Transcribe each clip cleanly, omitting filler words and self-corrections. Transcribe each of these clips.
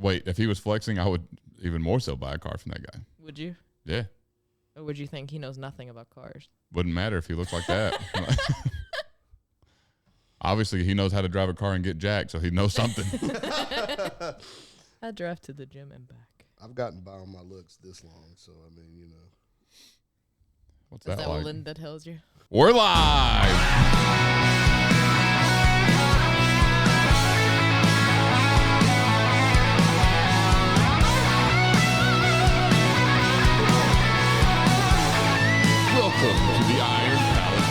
Wait, if he was flexing, I would even more so buy a car from that guy. Would you? Yeah. Or would you think he knows nothing about cars? Wouldn't matter if he looks like that. Obviously, he knows how to drive a car and get jacked, so he knows something. I drive to the gym and back. I've gotten by on my looks this long, so I mean, you know. What's Is that like? what Linda tells you? We're live. Welcome to the Iron Palace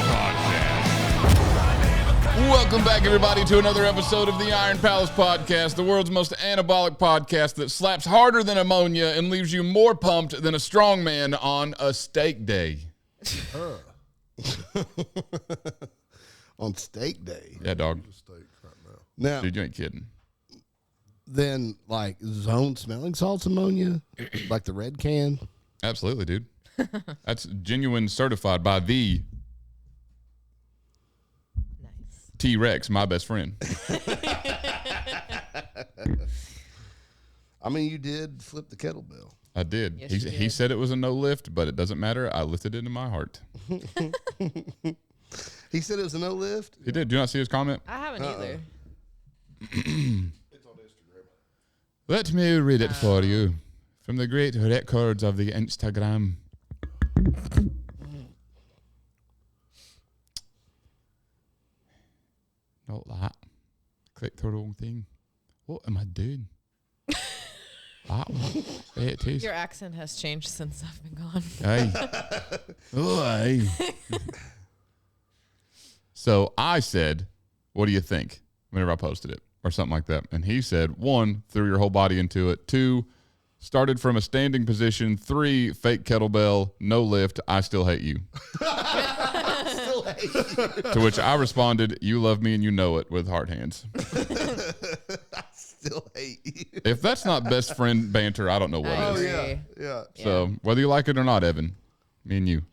Podcast. Welcome back, everybody, to another episode of the Iron Palace Podcast, the world's most anabolic podcast that slaps harder than ammonia and leaves you more pumped than a strong man on a steak day. On steak day. Yeah, dog. Steak right now. Now, Dude, you ain't kidding. then, like, zone smelling salts ammonia, like the red can. Absolutely, dude. That's genuine certified by the Nice. T-Rex, my best friend. I mean, you did flip the kettlebell. I did. Yes, he you he did. said it was a no lift, but it doesn't matter. I lifted it in my heart. He said it was a no lift. He did. Do you not see his comment? I haven't either. It's on Instagram. Let me read it for you from the great records of the Instagram. Not that. Click the wrong thing. What am I doing? That one. There it is. Your accent has changed since I've been gone. Aye. Oh, aye. So I said, what do you think? Whenever I posted it or something like that. And he said, 1, threw your whole body into it. 2, started from a standing position. 3, fake kettlebell, no lift. I still hate you. Still hate you. To which I responded, you love me and you know it, with heart hands. I still hate you. If that's not best friend banter, I don't know what I is. agree. Yeah. So whether you like it or not, Evan, me and you.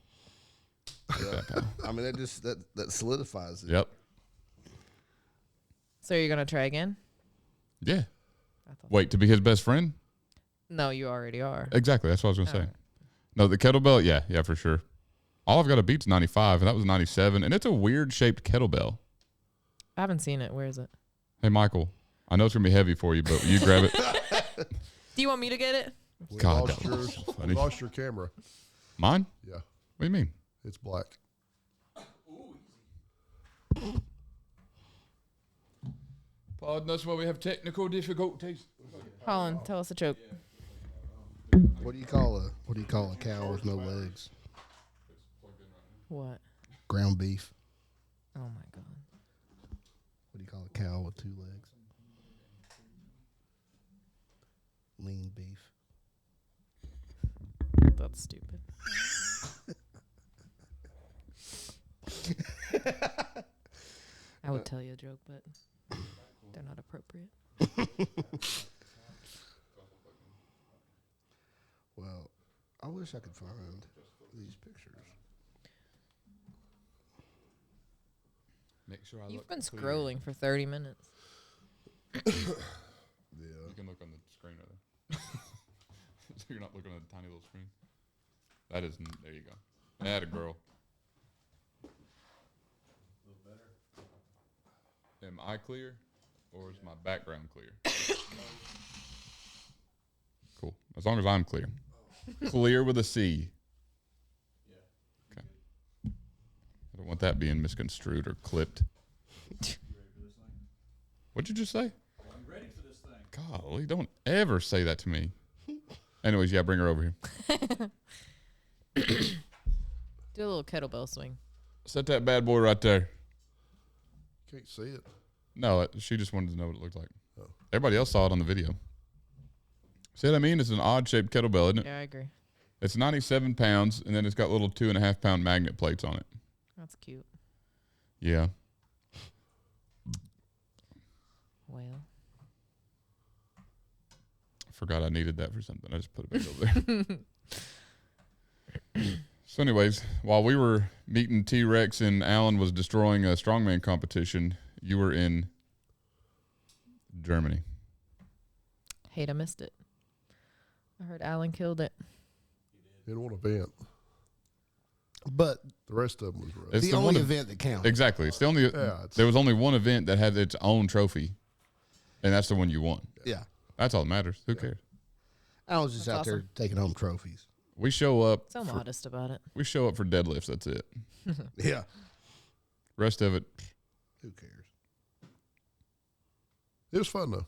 Yeah. I mean, that solidifies it. Yep. So you're gonna try again? Yeah. Wait, to be his best friend? No, you already are. Exactly. That's what I was going to say. Alright. No, the kettlebell, yeah, for sure. All I've got to beat's 95, and that was 97, and it's a weird-shaped kettlebell. I haven't seen it. Where is it? Hey, Michael, I know it's going to be heavy for you, but will you grab it? Do you want me to get it? We God, lost that was so funny. we lost your camera. Mine? Yeah, What do you mean? it's black. Pardon us while we have technical difficulties. Colin, tell us a joke. What do you call a cow with no legs? What? Ground beef. Oh my god. What do you call a cow with 2 legs? Lean beef. That's stupid. I would tell you a joke, but they're not appropriate. Well, I wish I could find these pictures. Make sure I You've look been clear. scrolling for 30 minutes. Yeah. You can look on the screen rather. So you're not looking at a tiny little screen. That is, there you go. Atta girl. Am I clear, or is my background clear? Cool. As long as I'm clear. Clear with a C. Okay. I don't want that being misconstrued or clipped. What'd you just say? I'm ready for this thing. Golly, don't ever say that to me. Anyways, yeah, bring her over here. Do a little kettlebell swing. Set that bad boy right there. Can't see it. No, she just wanted to know what it looked like. Oh. Everybody else saw it on the video. See what I mean? It's an odd-shaped kettlebell, isn't it? Yeah, I agree. It's 97 pounds, and then it's got little 2.5-pound magnet plates on it. That's cute. Yeah. Well, I forgot I needed that for something. I just put it back over there. So anyways, while we were meeting T-Rex and Alan was destroying a strongman competition, you were in Germany. Hate I missed it. I heard Alan killed it. In one event. But The rest of them was rough. It's the the only one event that counts. Exactly. It's the only. it's- There was only one event that had its own trophy, and that's the one you won. Yeah. That's all that matters. Who cares? I was just That's out there awesome. taking home trophies. We show up. So modest about it. We show up for deadlifts. That's it. Yeah. Rest of it, Who cares? It was fun, though.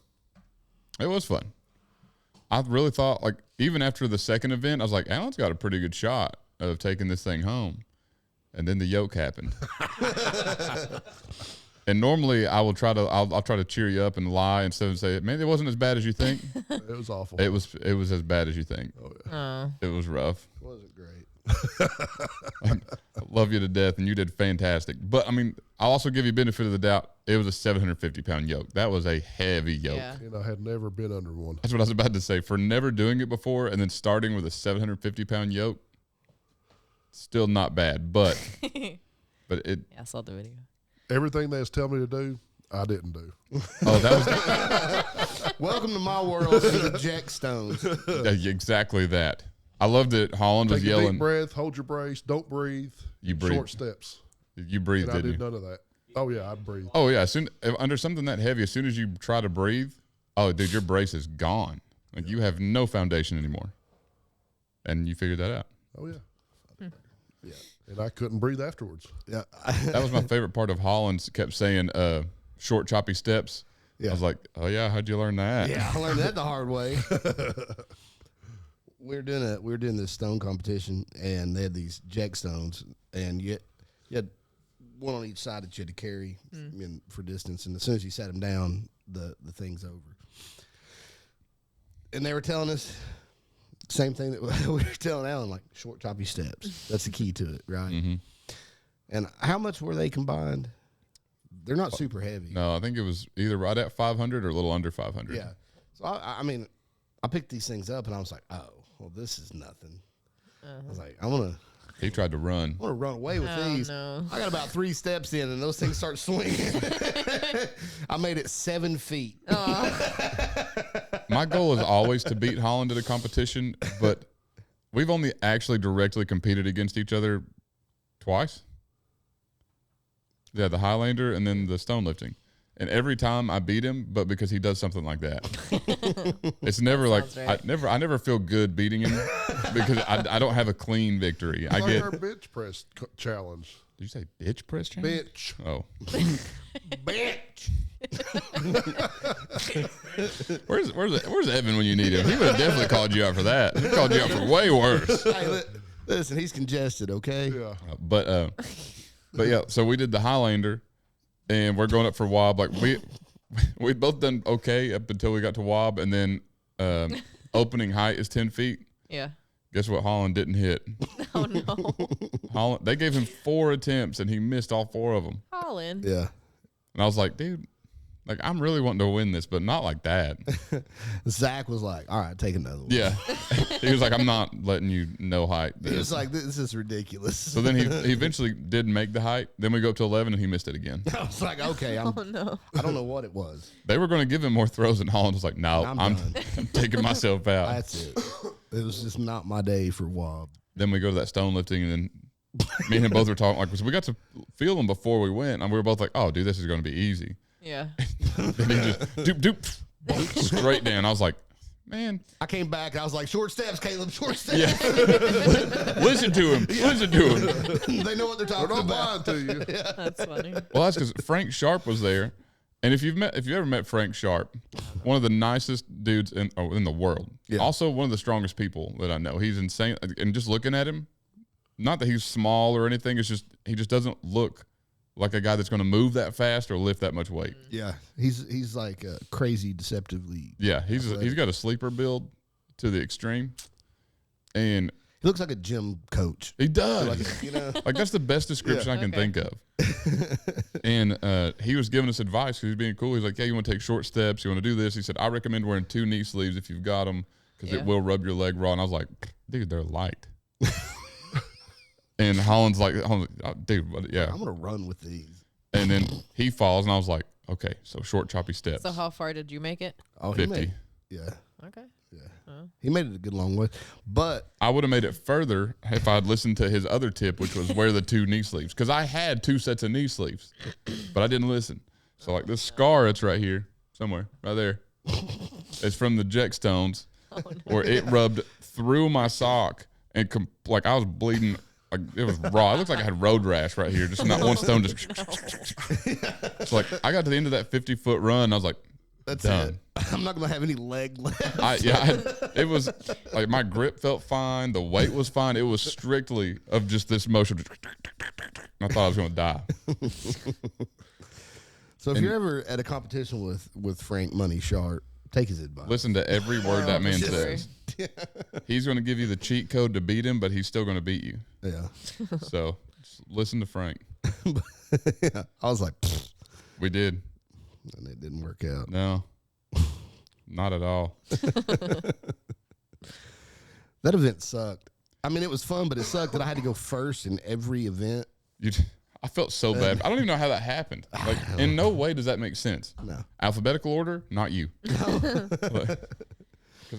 it was fun. I really thought, like, even after the second event, I was like, Alan's got a pretty good shot of taking this thing home. And then the yoke happened. And normally I'll try to cheer you up and lie instead of say, man, it wasn't as bad as you think. It was awful. It was as bad as you think. Oh, yeah. Oh. It was rough. It wasn't great. I love you to death, and you did fantastic. But I mean, I'll also give you benefit of the doubt. It was a 750-pound yoke. That was a heavy yoke. Yeah. And I had never been under one. That's what I was about to say. For never doing it before and then starting with a 750-pound yoke, still not bad. But but it. Yeah, I saw the video. Everything they was telling me to do, I didn't do. Oh, that was Welcome to my world of the Jack Stones. exactly that. I loved it. Holland was Take a yelling. deep breath, hold your brace, don't breathe. You breathe. Short steps. You breathed, And I didn't did you? none of that. Oh, yeah, I breathe. Oh yeah. Under something that heavy, as soon as you try to breathe, oh dude, your brace is gone. Like you have no foundation anymore. And you figured that out. Oh, yeah. Yeah. And I couldn't breathe afterwards. Yeah. That was my favorite part of Holland. Kept saying short choppy steps. Yeah. I was like, oh yeah, how'd you learn that? Yeah, I learned that the hard way. we were doing this stone competition, and they had these Jack Stones, and you had one on each side that you had to carry for distance. And as soon as you sat them down, the thing's over. And they were telling us same thing that we were telling Alan, like short choppy steps. That's the key to it, right? Mm-hmm. And how much were they combined? They're not super heavy. No, I think it was either right at 500 or a little under 500. Yeah. So I mean, I picked these things up and I was like, oh, well, this is nothing. I was like, I want He tried to run. to run away with Oh, these. no. I got about 3 steps in and those things start swinging. I made it 7 feet. My goal is always to beat Holland at a competition, but we've only actually directly competed against each other twice. Yeah, the Highlander and then the stone lifting. And every time I beat him, but because he does something like that. It's never like sounds right. I never feel good beating him because I don't have a clean victory. I Like get. our bench press challenge. Did you say bitch press challenge? Bench. Oh, Bitch. where's Evan when you need him? He would have definitely called you out for that. He called you out for way worse. Hey, listen, he's congested, okay? Yeah. But yeah, so we did the Highlander, and we're going up for Wob. Like we'd both done okay up until we got to Wob, and then opening height is 10 feet. Yeah. Guess what? Holland didn't hit. Oh no. Holland. They gave him 4 attempts, and he missed all 4 of them. Holland. Yeah. And I was like, dude, like I'm really wanting to win this, but not like that. Zach was like, all right, take another one. Yeah, he was like, I'm not letting you know height. He was like, this is ridiculous. So then he eventually did make the height. Then we go up to 11, and he missed it again. I was like, okay, Oh no. I don't know what it was. They were going to give him more throws, and Holland was like, no, I'm I'm done. taking myself out. That's it. It was just not my day for Wob. Then we go to that stone lifting, and then me and him both were talking like, so we got to feel him before we went, and we were both like, oh, dude, this is going to be easy. Yeah. Then he just doop straight down. I was like, man, I came back. I was like, short steps, Caleb, short steps. yeah. Listen to him. Listen to him. They know what they're We're talking not about. lying to you. That's funny. Well, that's because Frank Sharp was there, and if you ever met Frank Sharp, one of the nicest dudes in the world. Yeah. Also, one of the strongest people that I know. He's insane, and just looking at him, not that he's small or anything. It's just he just doesn't look like a guy that's going to move that fast or lift that much weight. Yeah, he's like crazy, deceptively. Yeah, he's got a sleeper build to the extreme, and He looks like a gym coach. he does. Like, you know, Like that's the best description I can Okay. think of. And he was giving us advice because he's being cool. He's like, "Yeah, you want to take short steps? You want to do this?" He said, "I recommend wearing 2 knee sleeves if you've got them because Yeah. it will rub your leg raw." And I was like, "Dude, they're light." And Holland's like, oh, "Dude, what- yeah." I'm gonna run with these. And then he falls, and I was like, "Okay, so short choppy steps." So how far did you make it? Oh, 50. yeah. Okay. Yeah. He made it a good long way. But I would have made it further if I'd listened to his other tip, which was wear the 2 knee sleeves. Because I had 2 sets of knee sleeves, but I didn't listen. So, like, this scar, it's right here, somewhere, right there. It's from the Jack Stones, where it rubbed through my sock and, like, I was bleeding. Like, it was raw. It looks like I had road rash right here. Just not one stone. Just so, like, I got to the end of that 50-foot run. I was like, that's done. it. I'm not going to have any leg left. It was like my grip felt fine. The weight was fine. It was strictly of just this motion. I thought I was going to die. So if you're ever at a competition with Frank Money Sharp, take his advice. Listen to every word that man says. He's going to give you the cheat code to beat him, but he's still going to beat you. Yeah. So just listen to Frank. Yeah. I was like, pfft. We did. And it didn't work out. No, not at all. That event sucked. I mean, it was fun, but it sucked that I had to go first in every event. I felt so bad. I don't even know how that happened. Like, in no way does that make sense. No. Alphabetical order, not you. Because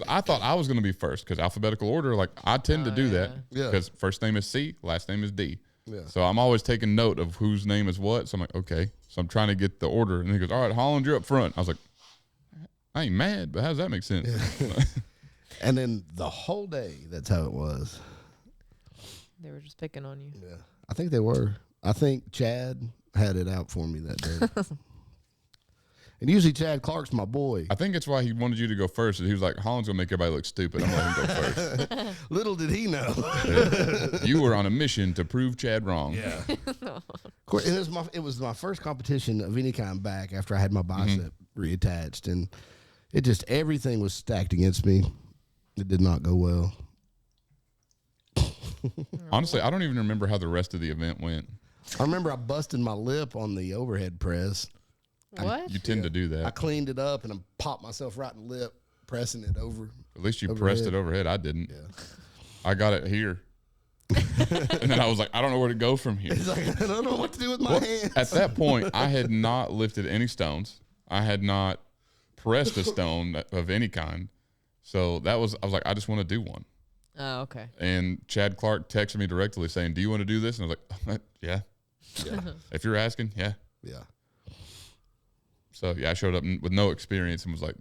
I thought I was going to be first. Because alphabetical order, like, I tend to do that. Yeah. Because first name is C, last name is D. Yeah. So I'm always taking note of whose name is what. So I'm like, okay. So I'm trying to get the order. And he goes, all right, Holland, you're up front. I was like, I ain't mad, but how does that make sense? Yeah. And then the whole day, that's how it was. They were just picking on you. Yeah. I think they were. I think Chad had it out for me that day. And usually Chad Clark's my boy. I think it's why he wanted you to go first. He was like, Holland's going to make everybody look stupid. I'm letting him go first. Little did he know. You were on a mission to prove Chad wrong. Yeah. And it was my first competition of any kind back after I had my bicep reattached. And it just, everything was stacked against me. It did not go well. Honestly, I don't even remember how the rest of the event went. I remember I busted my lip on the overhead press. What? You tend to do that. I cleaned it up and I popped myself right in the lip, pressing it over. At least you overhead. pressed it overhead. I didn't. Yeah. I got it here. And then I was like, I don't know where to go from here. It's like, I don't know what to do with my hands. At that point, I had not lifted any stones. I had not pressed a stone of any kind. So I was like, I just want to do one. Oh, okay. And Chad Clark texted me directly saying, do you want to do this? And I was like, yeah. If you're asking, yeah. Yeah. So, yeah, I showed up with no experience and was like,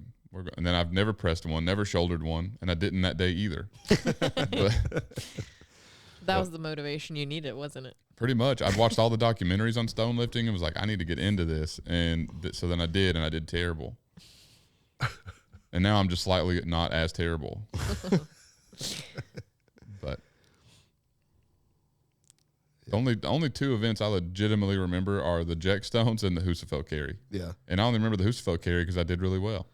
and then I've never pressed one, never shouldered one, and I didn't that day either. But, That was the motivation you needed, wasn't it? pretty much. I've watched all the documentaries on stone lifting and was like, I need to get into this. And so then I did, and I did terrible. And now I'm just slightly not as terrible. But the only 2 events I legitimately remember are the Jack Stones and the Husafel carry. Yeah. And I only remember the Husafel carry because I did really well.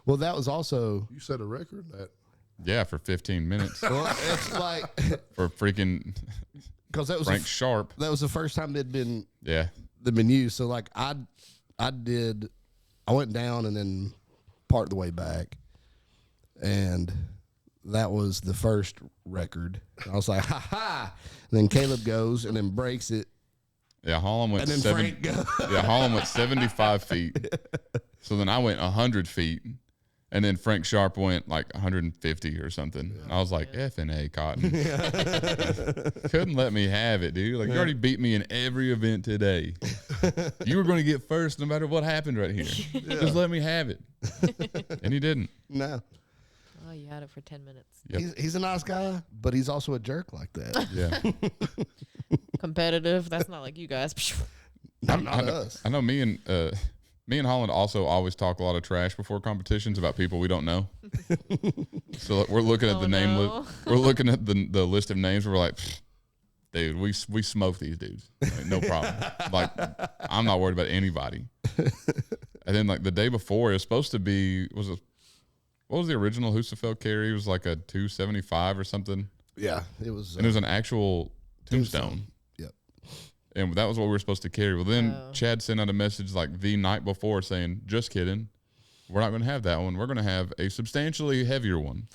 Well, that was also. You set a record that. Yeah, for 15 minutes. Well, it's like. For freaking Because that was Frank Sharp. that was the first time they'd been used. So like I went down and then part of the way back, and that was the first record. I was like, ha ha. And then Caleb goes and then breaks it. Yeah, Holland went And then Frank goes. Yeah, Holland went 75 feet. So then I went 100 feet. And then Frank Sharp went like 150 or something. Yeah. I was like, F&A, Cotton. Couldn't let me have it, dude. Like, you already beat me in every event today. You were going to get first no matter what happened right here. Just let me have it. And he didn't. No. Oh, you had it for 10 minutes. Yep. He's a nice guy, but he's also a jerk like that. Yeah. Competitive. That's not like you guys. Not us. I know me and Holland also always talk a lot of trash before competitions about people we don't know. So we're looking at the name list. We're looking at the list of names. We're like, dude, we smoke these dudes. Like, no problem. Like, I'm not worried about anybody. And then like the day before, it was supposed to be what was the original Husafel carry? It was like a 275 or something. Yeah, it was. And it was an actual tombstone. Yep. And that was what we were supposed to carry. Well, then Chad sent out a message like the night before saying, just kidding. We're not going to have that one. We're going to have a substantially heavier one.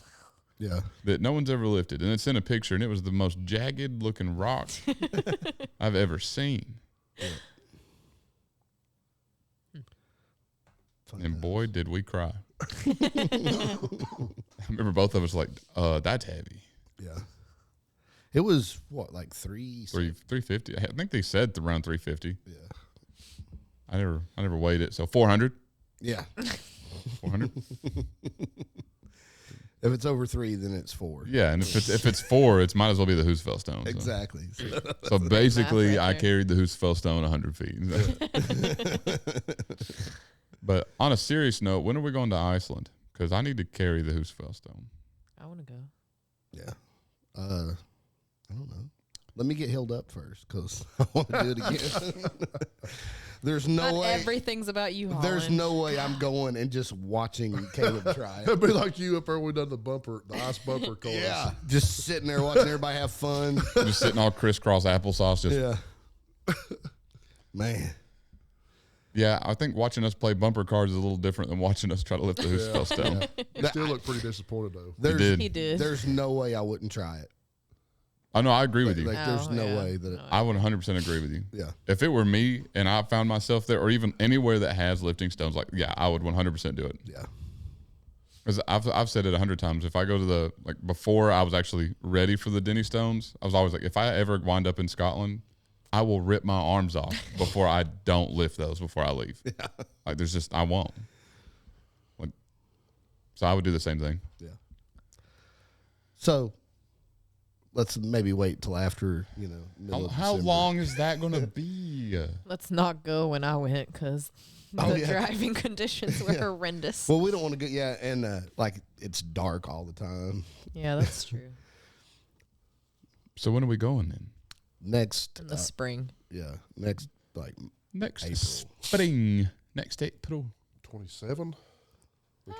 Yeah. That no one's ever lifted. And it sent a picture, and it was the most jagged looking rock I've ever seen. Yeah. And boy, did we cry. I remember both of us like, that's heavy. Yeah. It was what, like 350. I think they said around 350. Yeah. I never weighed it. So 400. Yeah. 400. If it's over 3, then it's 4. Yeah, and if it's 4, it might as well be the Hoosfell stone. So. Exactly. So basically, math right I there. carried the Hoosfell stone 100 feet. But on a serious note, when are we going to Iceland? Because I need to carry the Hoosfell stone. I want to go. Yeah. I don't know. Let me get healed up first because I want to do it again. There's no Not way. everything's about you, Holland. There's no way I'm going and just watching Caleb try it. It'd be like you up there. We done the ice bumper course. Yeah. Just sitting there watching everybody have fun. Just sitting all crisscross applesauce. Just Yeah. Man. Yeah, I think watching us play bumper cars is a little different than watching us try to lift the Hoosfell stone. You still look pretty disappointed though. There's, He did. There's no way I wouldn't try it. I know, I agree with you. Like, there's Oh, no yeah. way that it, I would 100% agree with you. yeah. If it were me and I found myself there, or even anywhere that has lifting stones, like, yeah, I would 100% do it. Yeah. Because I've said it 100 times. If I go to the, like, before I was actually ready for the Denny stones, I was always like, if I ever wind up in Scotland, I will rip my arms off before I don't lift those before I leave. Yeah. Like, there's just, I won't. Like, so I would do the same thing. Yeah. So let's maybe wait till after, middle of How December. long is that going to be? Let's not go when I went because Oh, the yeah. driving conditions were horrendous. Well, we don't want to go. Yeah, and like it's dark all the time. Yeah, that's true. So when are we going then? Next, In the spring. next like Next April. spring. Next April. 27.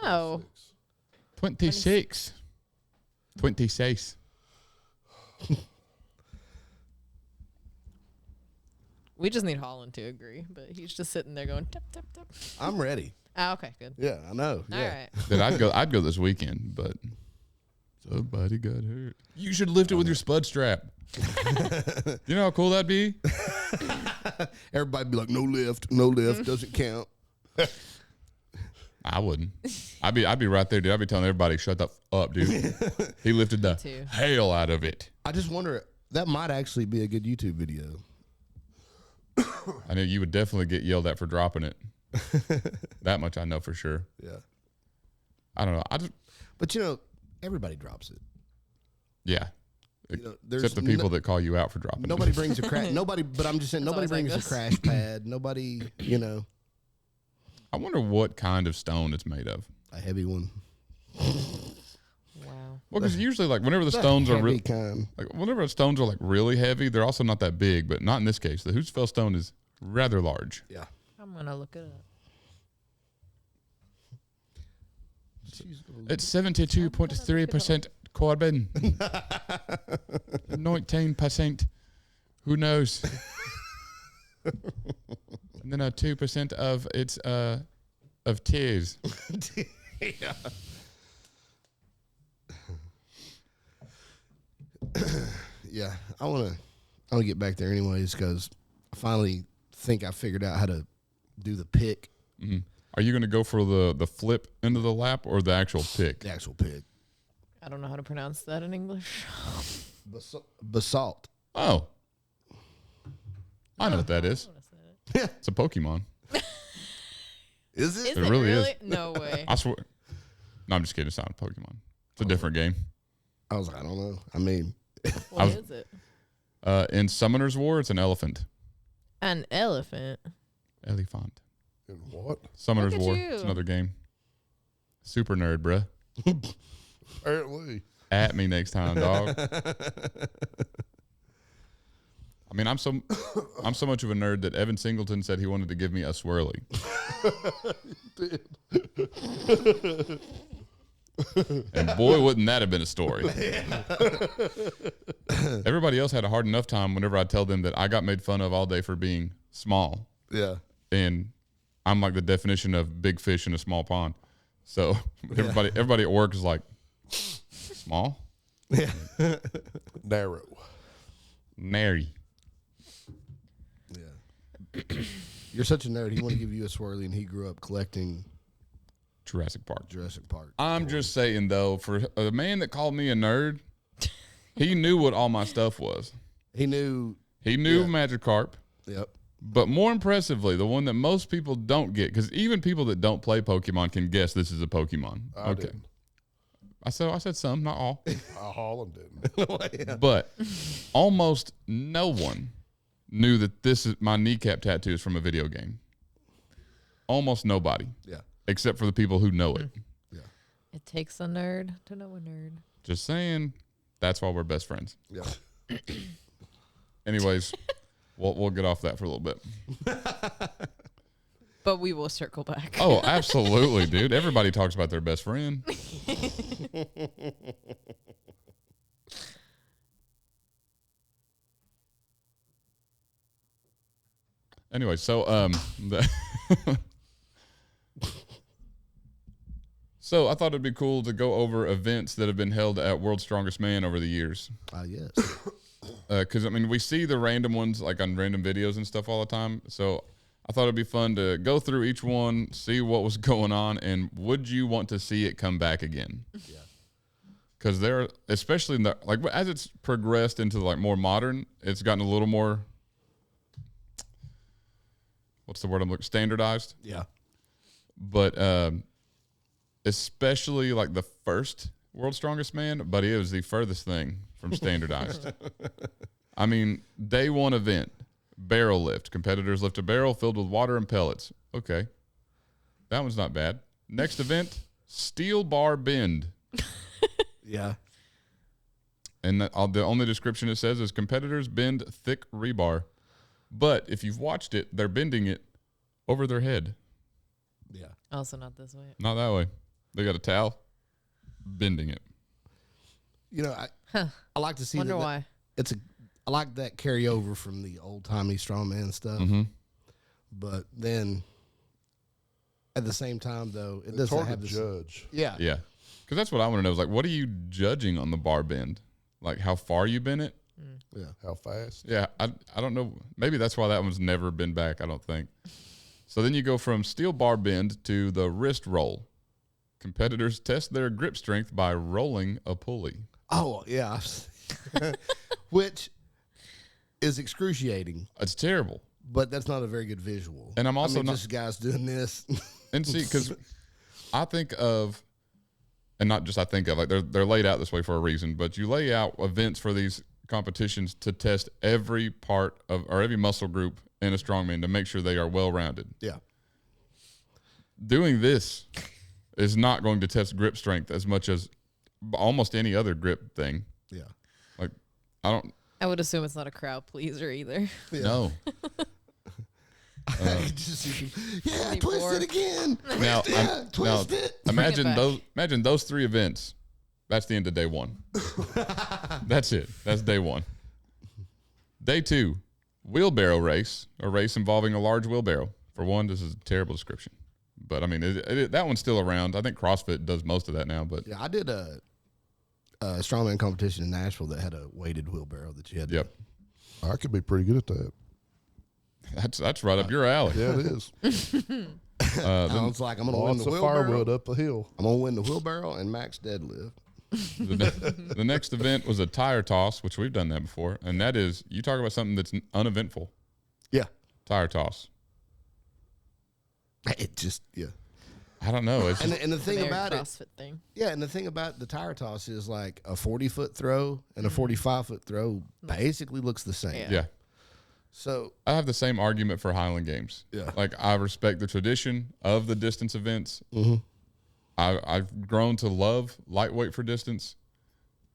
Oh. 26. 26. We just need Holland to agree, but he's just sitting there going, tap, tap, tap. I'm ready. Oh, okay, good. Yeah, I know. All Yeah. right. Then I'd go this weekend, but somebody got hurt. You should lift it with your spud strap. You know how cool that'd be? Everybody be like, no lift, doesn't count. I wouldn't. I'd be right there, dude. I'd be telling everybody, shut the up, dude. He lifted the too. hell out of it. I just wonder, that might actually be a good YouTube video. I know you would definitely get yelled at for dropping it. That much I know for sure. Yeah. I don't know. But everybody drops it. Yeah. There's Except the people that call you out for dropping it. Nobody brings a crash. But I'm just saying, That's nobody always like brings a this. crash pad. Nobody, I wonder what kind of stone it's made of. a heavy one. Wow. Well, because usually, like, whenever the stones are heavy really, kind. like, whenever the stones are like really heavy, they're also not that big. But not in this case. The Hoosfell stone is rather large. Yeah. I'm going to look it up. It's 72.3% carbon. 19%. Who knows? And then 2% of it's of tears. Yeah. Yeah, I want to get back there anyways because I finally think I figured out how to do the pick, Mhm. Are you going to go for the flip into the lap or the actual pick? the actual pick. I don't know how to pronounce that in English. Basalt. Oh, I know what that is. Yeah. It's a Pokemon. Is Is it? It it really really? is. No way. I swear. No, I'm just kidding. It's not a Pokemon. It's a different game. I was like, I don't know. I mean, What is it? In Summoner's War, it's an elephant. An elephant. Elephant. And what? Summoner's Look at War. you. It's another game. Super nerd, bruh. Apparently. At me next time, dog. I mean, I'm so much of a nerd that Evan Singleton said he wanted to give me a swirly. And boy, wouldn't that have been a story. Everybody else had a hard enough time whenever I tell them that I got made fun of all day for being small. yeah. And I'm like the definition of big fish in a small pond. So everybody at work is like, small? Yeah. Narrow. Nary. Yeah. You're such a nerd. He wanted to give you a swirly, and he grew up collecting Jurassic Park. Jurassic Park. I'm just saying, though, for a man that called me a nerd, he knew what all my stuff was. He knew. He knew Yeah. Magikarp. Yep. But more impressively, the one that most people don't get, because even people that don't play Pokemon can guess this is a Pokemon. I didn't. I said some, not all. Holland didn't. Yeah. But almost no one knew that this is my kneecap tattoo is from a video game. Almost nobody, Yeah. except for the people who know it. It takes a nerd to know a nerd. Just saying, that's why we're best friends. Yeah. Anyways, we'll get off that for a little bit. But we will circle back. Oh, absolutely, dude. Everybody talks about their best friend. Anyway, so so I thought it'd be cool to go over events that have been held at World's Strongest Man over the years. Yes. Because I mean, we see the random ones like on random videos and stuff all the time. So I thought it'd be fun to go through each one, see what was going on, and would you want to see it come back again? Yeah. Because there, especially in the like as it's progressed into like more modern, it's gotten a little more. What's the word I'm looking? Standardized. Yeah. But especially like the first World's Strongest Man, but it was the furthest thing from standardized. I mean, day one event, barrel lift. Competitors lift a barrel filled with water and pellets. Okay. That one's not bad. Next event, steel bar bend. Yeah. And the only description it says is competitors bend thick rebar. But if you've watched it, they're bending it over their head. Yeah. Also not this way. Not that way. They got a towel, bending it. You know, I like to see Wonder that why. I like that carryover from the old timey strongman stuff. Mm-hmm. But then at the same time, though, it It's doesn't hard have to the judge. Yeah. Yeah. Because that's what I want to know is like, what are you judging on the bar bend? Like how far you bend it? Yeah. How fast? Yeah. I don't know. Maybe that's why that one's never been back. I don't think. So then you go from steel bar bend to the wrist roll. Competitors test their grip strength by rolling a pulley. Oh, yeah. Which is excruciating, It's terrible. but that's not a very good visual. And I'm also not- just guys doing this. And see, because I think of, and not just I think of, like they're laid out this way for a reason, but you lay out events for these competitions to test every part of, or every muscle group in a strongman to make sure they are well-rounded. Yeah. Doing this is not going to test grip strength as much as almost any other grip thing. Yeah. Like, I don't I would assume it's not a crowd pleaser either. know. Just see people, yeah, Be twist bored. it again. Now, Twist it. imagine back. imagine those three events. That's the end of day one. That's it. That's day one. Day two, wheelbarrow race, a race involving a large wheelbarrow. For one, this is a terrible description. But, I mean, that one's still around. I think CrossFit does most of that now. But, Yeah, I did a strongman competition in Nashville that had a weighted wheelbarrow that you had. yep, I could be pretty good at that. that's right up your alley. Yeah, it is. I was like, I'm gonna win Lots the of wheelbarrow. firewood up the hill. I'm gonna win the wheelbarrow and max deadlift. The next event was a tire toss, which we've done that before. And that is, you talk about something that's uneventful. Yeah, Tire toss. it just I don't know. It's And just, and the thing Very about it, CrossFit thing. yeah, and the thing about the tire toss is like a 40-foot throw and a 45-foot throw basically looks the same. Yeah. yeah. So I have the same argument for Highland Games. Yeah. Like, I respect the tradition of the distance events. I've grown to love lightweight for distance.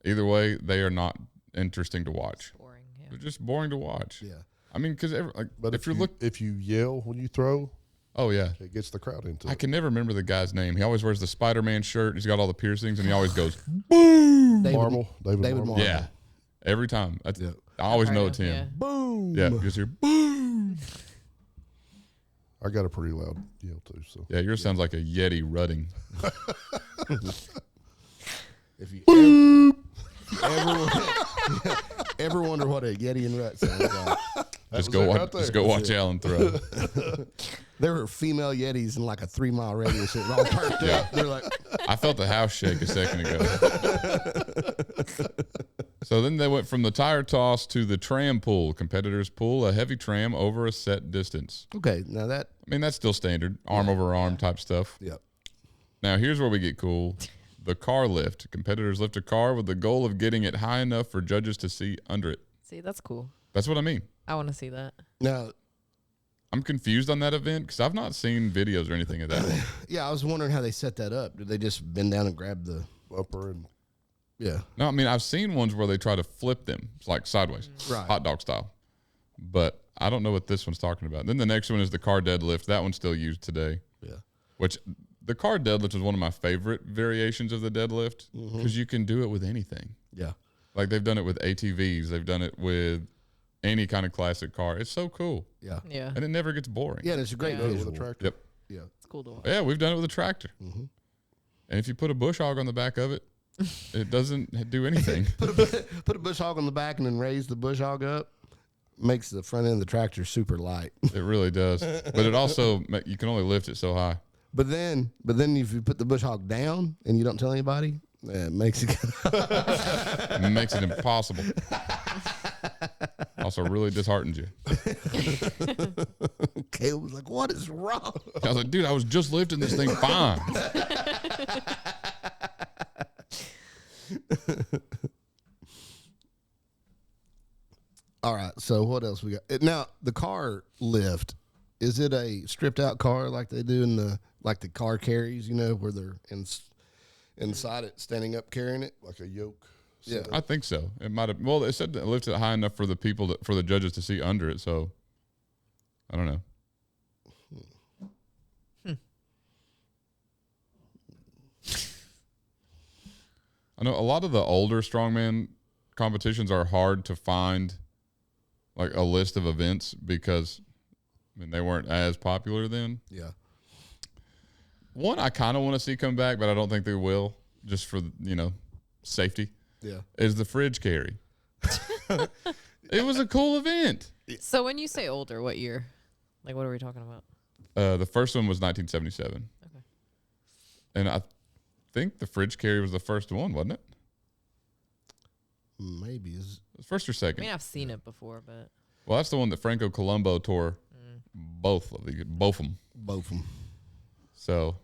Either way, they are not interesting to watch. Boring. Yeah. They're just boring to watch. yeah, I mean, because like, But if if you yell when you throw, oh yeah, it gets the crowd into I it. can never remember the guy's name. He always wears the Spider-Man shirt. He's got all the piercings, and he always goes, David David Marble. Marble. yeah, every time. That's, Yeah. I always Heard know him, it's him. yeah. Boom. Yeah, you just hear, boom. I got a pretty loud yell too. So Yeah, yours sounds like a Yeti rutting. If you ever wonder what a Yeti and rut sounds like, Just was go it watch. right there. Just go watch Alan throw. There were female Yetis in like a 3-mile radius. It was all perked up. They're like, I felt the house shake a second ago. So then they went from the tire toss to the tram pull. Competitors pull a heavy tram over a set distance. okay, now that, I mean, that's still standard, arm over arm type stuff. yep. Now, here's where we get cool. The car lift. Competitors lift a car with the goal of getting it high enough for judges to see under it. See, that's cool. That's what I mean. I want to see that. Now, I'm confused on that event because I've not seen videos or anything of that one. yeah, I was wondering how they set that up. Did they just bend down and grab the, Upper and yeah. No, I mean, I've seen ones where they try to flip them. It's like sideways, Right. hot dog style. But I don't know what this one's talking about. Then the next one is the car deadlift. That one's still used today, Yeah. which the car deadlift is one of my favorite variations of the deadlift because you can do it with anything. Yeah. Like they've done it with ATVs. They've done it with any kind of classic car. It's so cool. Yeah. Yeah. And it never gets boring. Yeah, and it's a great Yeah. does it visual. with a tractor. Yep. Yeah. It's cool to watch. Yeah, we've done it with a tractor. Mhm. And if you put a bush hog on the back of it, it doesn't do anything. Put a bush hog on the back and then raise the bush hog up. Makes the front end of the tractor super light. It really does. But it also, you can only lift it so high. But then if you put the bush hog down and you don't tell anybody, it makes it. It makes it impossible. Also really disheartens you. Caleb was like, "What is wrong?" I was like, dude, I was just lifting this thing fine. All right. So what else we got? Now the car lift, is it a stripped out car like they do in the car carries? You know, where they're inside it, standing up carrying it. Like a yoke. Yeah. I think so. It might have. Well, it said that it lifted it high enough for the for the judges to see under it. So I don't know. I know a lot of the older strongman competitions are hard to find, like a list of events because, I mean, they weren't as popular then. Yeah. One I kind of want to see come back, but I don't think they will, just for safety. Yeah. Is the fridge carry. It was a cool event. So when you say older, what year? Like, what are we talking about? The first one was 1977. Okay. And I think the fridge carry was the first one, wasn't it? Maybe is First or I second? mean, I've seen it before, but Well, that's the one that Franco Columbo tore both of them. both of them. So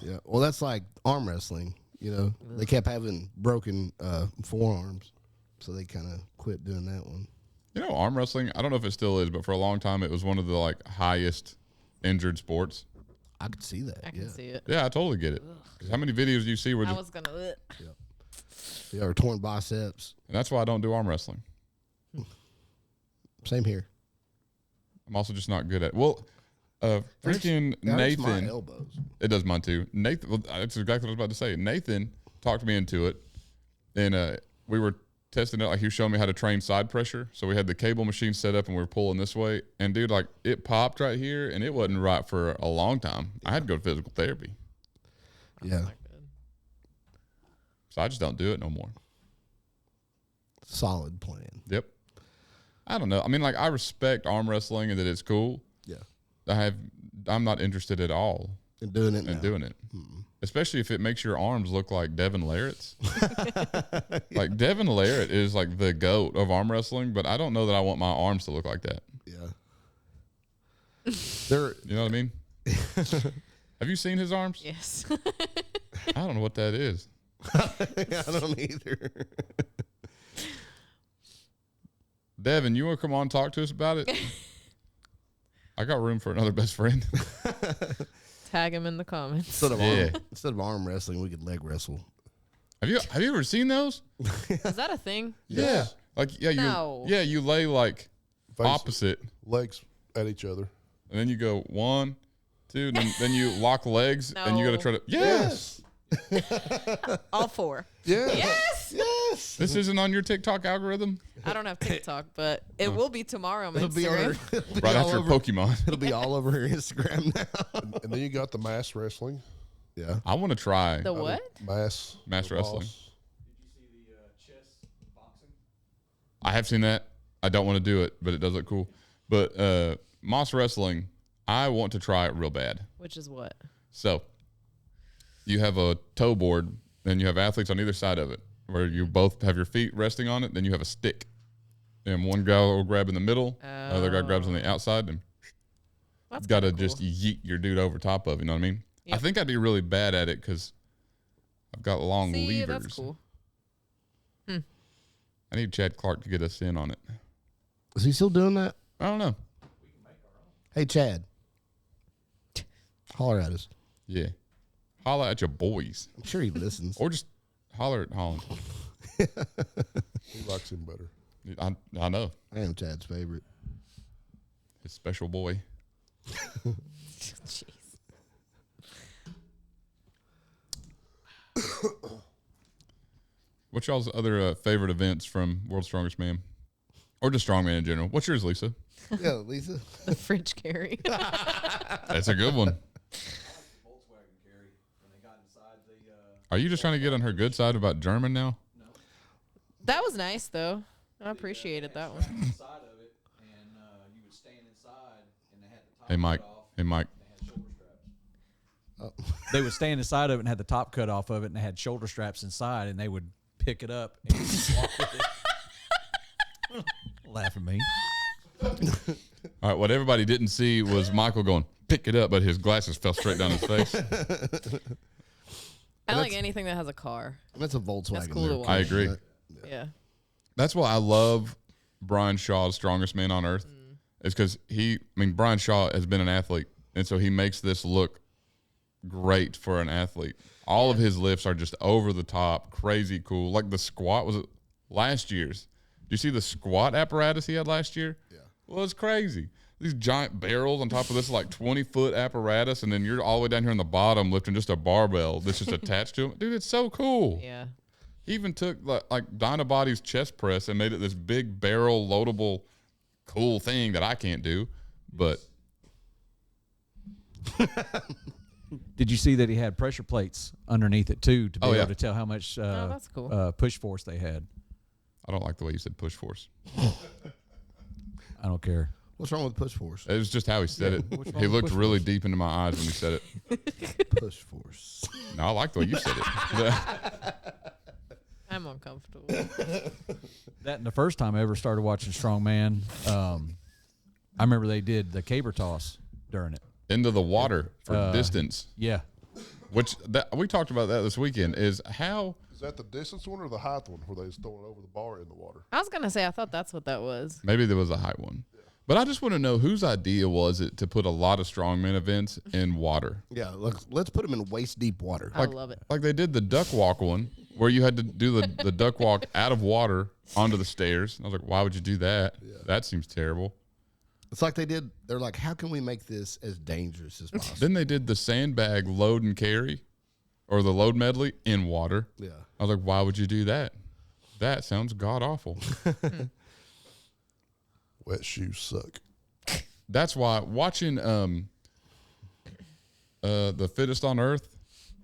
Yeah. Well, that's like arm wrestling. You know, they kept having broken forearms, so they kind of quit doing that one. arm wrestling, I don't know if it still is, but for a long time it was one of the like highest injured sports. I could see that. I can see it. Yeah, I totally get it. 'Cause how many videos do you see where I just, was gonna. Yeah, or torn biceps. and that's why I don't do arm wrestling. Same here. I'm also just not good at it. Well, freaking It hurts my Nathan. elbows. It does mine too. Nathan, well, that's exactly what I was about to say. Nathan talked me into it, and we were testing it. Like he was showing me how to train side pressure. So we had the cable machine set up, and we were pulling this way. And dude, like it popped right here, and it wasn't right for a long time. I had to go to physical therapy, Yeah. Not good. so I just don't do it no more. Solid plan. Yep. I don't know. I mean, like I respect arm wrestling and that it's cool. Yeah. I'm not interested at all And doing it in now. doing it. Especially if it makes your arms look like Devin Larratt's. Like Devin Larratt is like the GOAT of arm wrestling, but I don't know that I want my arms to look like that. Yeah. They're You know what I mean? Have you seen his arms? Yes. I don't know what that is. I don't either. Devin, you want to come on and talk to us about it? I got room for another best friend. Tag him in the comments. Instead of arm wrestling, we could leg wrestle. Have you ever seen those? Is that a thing? Yeah. Like No. you lay like Face- opposite, Legs at each other. and then you go 1, 2, and then you lock legs, and you got to No. try to yes. All four. Yeah. Yes. Yes. This isn't on your TikTok algorithm. I don't have TikTok, but it will be tomorrow on my It'll be, Instagram. it'll be Right all after over, Pokemon. it'll be all over her Instagram now. And then you got the mass wrestling. Yeah. I want to try The what? Mass Mass wrestling. boss. Did you see the chess boxing? I have seen that. I don't want to do it, but it does look cool. But Moss wrestling, I want to try it real bad. Which is what? So you have a toe board, and you have athletes on either side of it, where you both have your feet resting on it. Then you have a stick, and one guy will grab in the middle, the other guy grabs on the outside, and That's got to kinda cool. just yeet your dude over top of. You know what I mean? I Yep. think I'd be really bad at it because I've got long See, levers. that's cool. I need Chad Clark to get us in on it. Is he still doing that? I don't know. Hey, Chad. Holler at us. Yeah, holler at your boys, I'm sure he listens. or just holler at Holland. He likes him better. I know I am Chad's favorite. his special boy. Jeez. What's y'all's other favorite events from World's Strongest Man, or just strongman in general? What's yours, Lisa? Yeah, Lisa. The fridge carry. That's a good one. Volkswagen carry when they got inside the. Are you just trying to get on her good side about German now? That was nice, though. I appreciated that one. Inside of it, and you would stand inside, and they had the top Hey, Mike. cut off. Hey, Mike. They had shoulder straps. They would stand inside of it and had the top cut off of it and they had shoulder straps inside and they would pick it up and walk with it. Laugh at me. All right, what everybody didn't see was Michael going, pick it up, but his glasses fell straight down his face. I like anything that has a car. That's a Volkswagen. That's cool to there, watch. I agree. Yeah. That's why I love Brian Shaw's Strongest Man on Earth. Is because Brian Shaw has been an athlete, and so he makes this look great for an athlete. All of his lifts are just over the top, crazy cool. Like the squat was last year's. Do you see the squat apparatus he had last year? Yeah. Well, it's crazy. These giant barrels on top of this like 20-foot apparatus, and then you're all the way down here on the bottom lifting just a barbell that's just attached to him. Dude, it's so cool. Yeah. He even took like Dynabody's chest press and made it this big barrel loadable cool thing that I can't do. But Did you see that he had pressure plates underneath it too to be Oh, yeah. able to tell how much that's cool. push force they had? I don't like the way you said push force. I don't care. What's wrong with push force? It was just how he said it. what's wrong He with looked push really deep into my eyes when he said it. Push force. No, I like the way you said it. I'm uncomfortable. That and the first time I ever started watching Strongman, I remember they did the caber toss during it. Into the water for distance, Yeah. which we talked about that this weekend. Is how Is that the distance one or the height one where they was throwing over the bar in the water? I was going to say, I thought that's what that was. maybe there was a height one, but I just want to know whose idea was it to put a lot of strongman events in water. Yeah, let's put them in waist deep water. I love it. Like they did the duck walk one where you had to do the duck walk out of water onto the stairs. And I was like, why would you do that? That seems terrible. It's like they're like, how can we make this as dangerous as possible? Then they did the sandbag load and carry or the load medley in water. Yeah. I was like, why would you do that? That sounds god awful. Wet shoes suck. That's why watching the Fittest on Earth,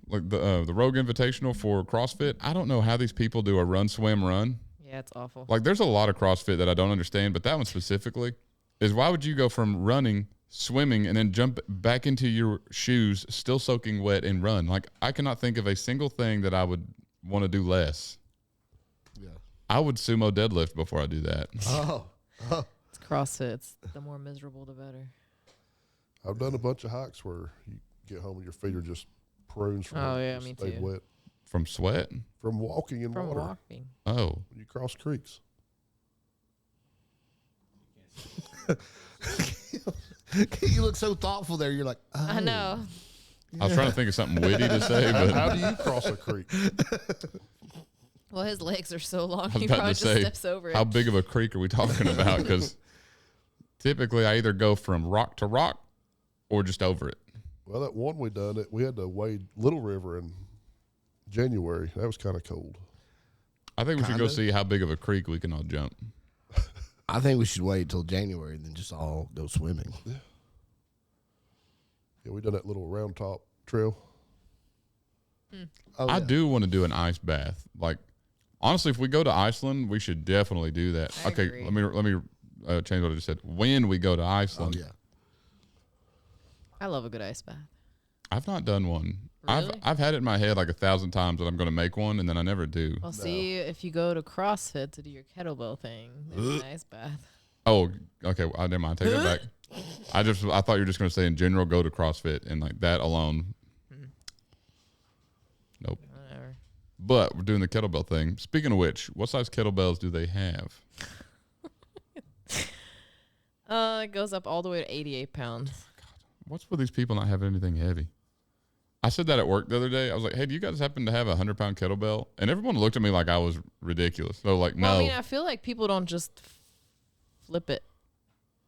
like the Rogue Invitational for CrossFit, I don't know how these people do a run, swim, run. Yeah, it's awful. Like there's a lot of CrossFit that I don't understand, but that one specifically is why would you go from running, swimming, and then jump back into your shoes still soaking wet and run? Like I cannot think of a single thing that I would want to do less. Yeah. I would sumo deadlift before I do that. Oh. It's CrossFit. It's the more miserable, the better. I've done a bunch of hikes where you get home and your feet are just prunes from Oh, yeah, just me stayed too. wet From sweat? from walking in From water. walking. Oh. When you cross creeks. You look so thoughtful there. You're like, oh. I know. I was trying to think of something witty to say, How but do you cross a creek? Well, his legs are so long, I was he about probably to just say, steps over how it. big of a creek are we talking about? Because typically I either go from rock to rock or just over it. Well, that one we had to wade Little River in January. That was kind of cold. I think we should go Kinda. see how big of a creek we can all jump. I think we should wait till January and then just all go swimming. Yeah, we done that little round top trail. Oh, I yeah. do want to do an ice bath. Like, honestly, if we go to Iceland, we should definitely do that. I Okay, agree. let me change what I just said. When we go to Oh, Iceland, yeah. I love a good ice bath. I've not done one. Really? I've had it in my head like 1,000 times that I'm going to make one, and then I never do. Well, see, if you go to CrossFit to do your kettlebell thing, there's an ice bath. Oh, okay. Well, never mind. Take that back. I thought you were just going to say in general go to CrossFit and like that alone. Nope. Whatever. But we're doing the kettlebell thing. Speaking of which, what size kettlebells do they have? It goes up all the way to 88 pounds. What's with these people not having anything heavy? I said that at work the other day. I was like, hey, do you guys happen to have a 100-pound kettlebell? And everyone looked at me like I was ridiculous. So like, no. Well, I mean, I feel like people don't just flip it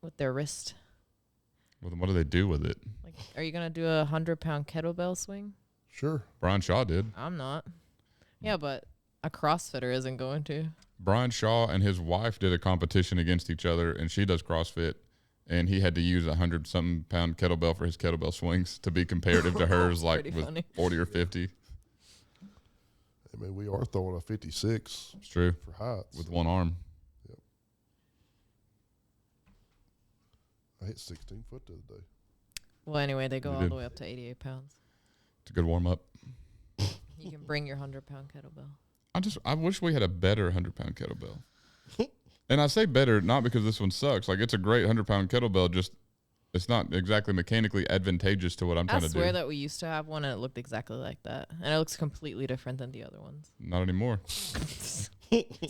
with their wrist. Well, then what do they do with it? Like, are you gonna do a 100-pound kettlebell swing? Sure. Brian Shaw did. I'm not. Yeah, but a CrossFitter isn't going to. Brian Shaw and his wife did a competition against each other, and she does CrossFit, and he had to use a 100-something pound kettlebell for his kettlebell swings to be comparative to hers, like Pretty with funny. 40 or 50. I mean, we are throwing a 56 It's true. for heights. With one arm. I hit 16 foot the other day. Well, anyway, they go You all did. the way up to 88 pounds. It's a good warm up. You can bring your 100-pound kettlebell. I wish we had a better 100-pound kettlebell. And I say better not because this one sucks. Like, it's a great 100-pound kettlebell, just it's not exactly mechanically advantageous to what I'm I trying to swear do. that we used to have one and it looked exactly like that. And it looks completely different than the other ones. Not anymore.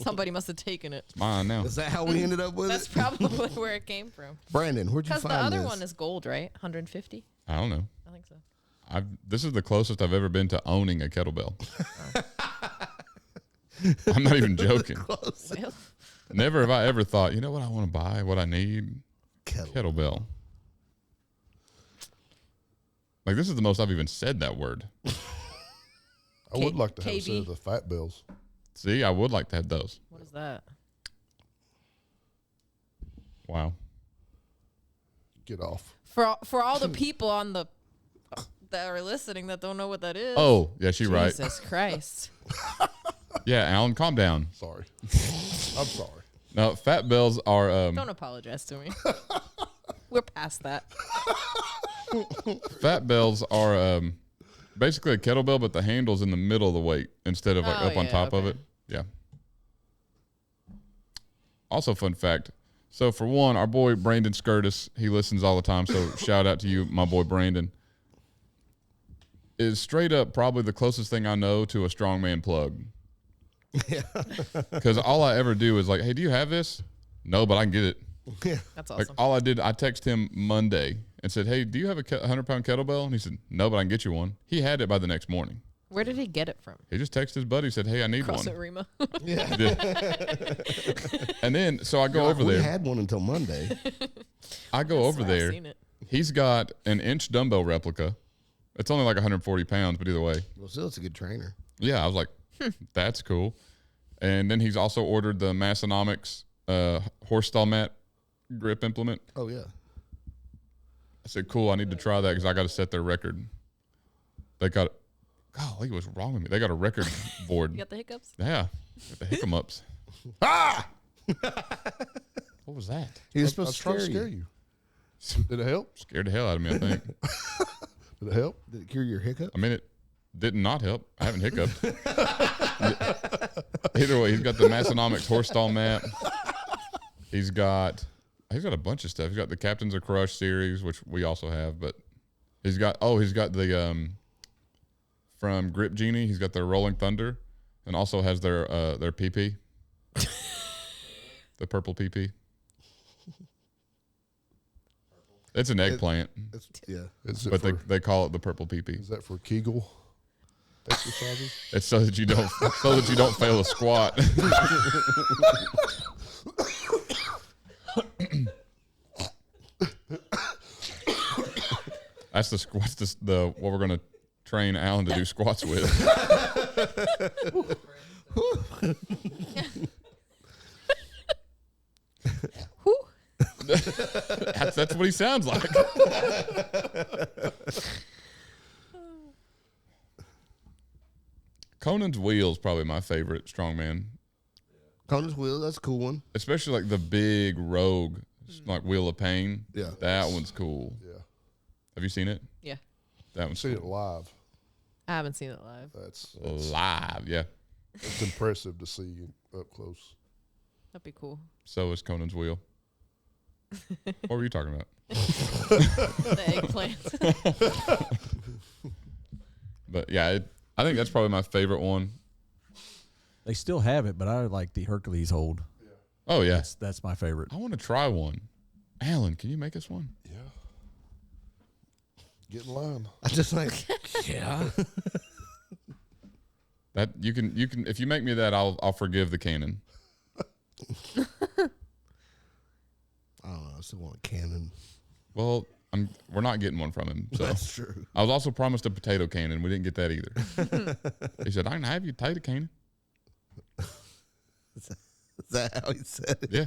Somebody must have taken it. It's mine now. Is that how we ended up with That's it? probably where it came from. Brandon, where'd you Because find the other this? one is gold, right? 150? I don't know. I think so. This is the closest I've ever been to owning a kettlebell. I'm not even joking. Well, Never have I ever thought, you know what I want to buy, what I need? Kettle. Kettlebell. Like, this is the most I've even said that word. I would like to have a set KB. of the fat bells. See, I would like to have those. what is that? Wow. Get off. For all the people on the that are listening that don't know what that is. Oh, yeah, she's right. Jesus Christ. Yeah, Alan, calm down. Sorry. I'm sorry. No, fat bells are Don't apologize to me. We're past that. fat bells are basically a kettlebell, but the handle's in the middle of the weight instead of like Oh, up on yeah, top of okay. it. Yeah. Also, fun fact. So for one, our boy Brandon Skirtis, he listens all the time. So shout out to you, my boy Brandon. Is straight up probably the closest thing I know to a strongman plug. Yeah. Because all I ever do is like, hey, do you have this? No, but I can get it. That's Like awesome. all I did, I texted him Monday and said, hey, do you have a 100-pound kettlebell? And he said, no, but I can get you one. He had it by the next morning. Where did he get it from? He just texted his buddy, said, hey, I need CrossFit one. Rima. Yeah. Yeah. And then, so I go over We there. had one until Monday. I go over Swear I've there. seen it. He's got an inch dumbbell replica. It's only like 140 pounds, but either way. Well, still, it's a good trainer. Yeah, I was like, that's cool. And then he's also ordered the Massonomics horse stall mat grip implement. Oh, yeah. I said, cool, I need to try that because I got to set their record. They got, golly, what's wrong with me? They got a record board. You got the hiccups? Yeah, got the hiccups. Ah! What was that? He was I supposed was to trying to scare scare you. you. Did it help? Scared the hell out of me, I think. Did it help? Did it cure your hiccup? I mean, it did not help. I haven't hiccuped. Either way, he's got the Massonomics horse stall mat. He's got a bunch of stuff. He's got the Captains of Crush series, which we also have, but he's got the from Grip Genie, he's got their Rolling Thunder, and also has their PP. The purple PP. It's an eggplant, Yeah. Is it but for, they call it the purple PP. is that for Kegel exercises? It's so that you don't fail a squat. That's the what we're gonna train Alan to do squats with. Whew. That's what he sounds like. Conan's wheel is probably my favorite strongman, Conan's wheel, that's a cool one. especially like the big Rogue, like Wheel of Pain. Yeah. That one's cool. Yeah. Have you seen it? Yeah. That I've one's seen it cool. live. I haven't seen it live. That's Live, yeah. it's impressive to see up close. That'd be cool. So is Conan's Wheel. What were you talking about? The eggplant. But yeah, I think that's probably my favorite one. They still have it, but I like the Hercules hold. Oh yeah, That's my favorite. I want to try one. Alan, can you make us one? Yeah. Get in line. I just like, yeah. That you can if you make me that, I'll forgive the cannon. I don't know. I still want a cannon. Well, we're not getting one from him. So That's true. I was also promised a potato cannon. We didn't get that either. He said, "I can have you a potato cannon." Is that how he said it? Yeah.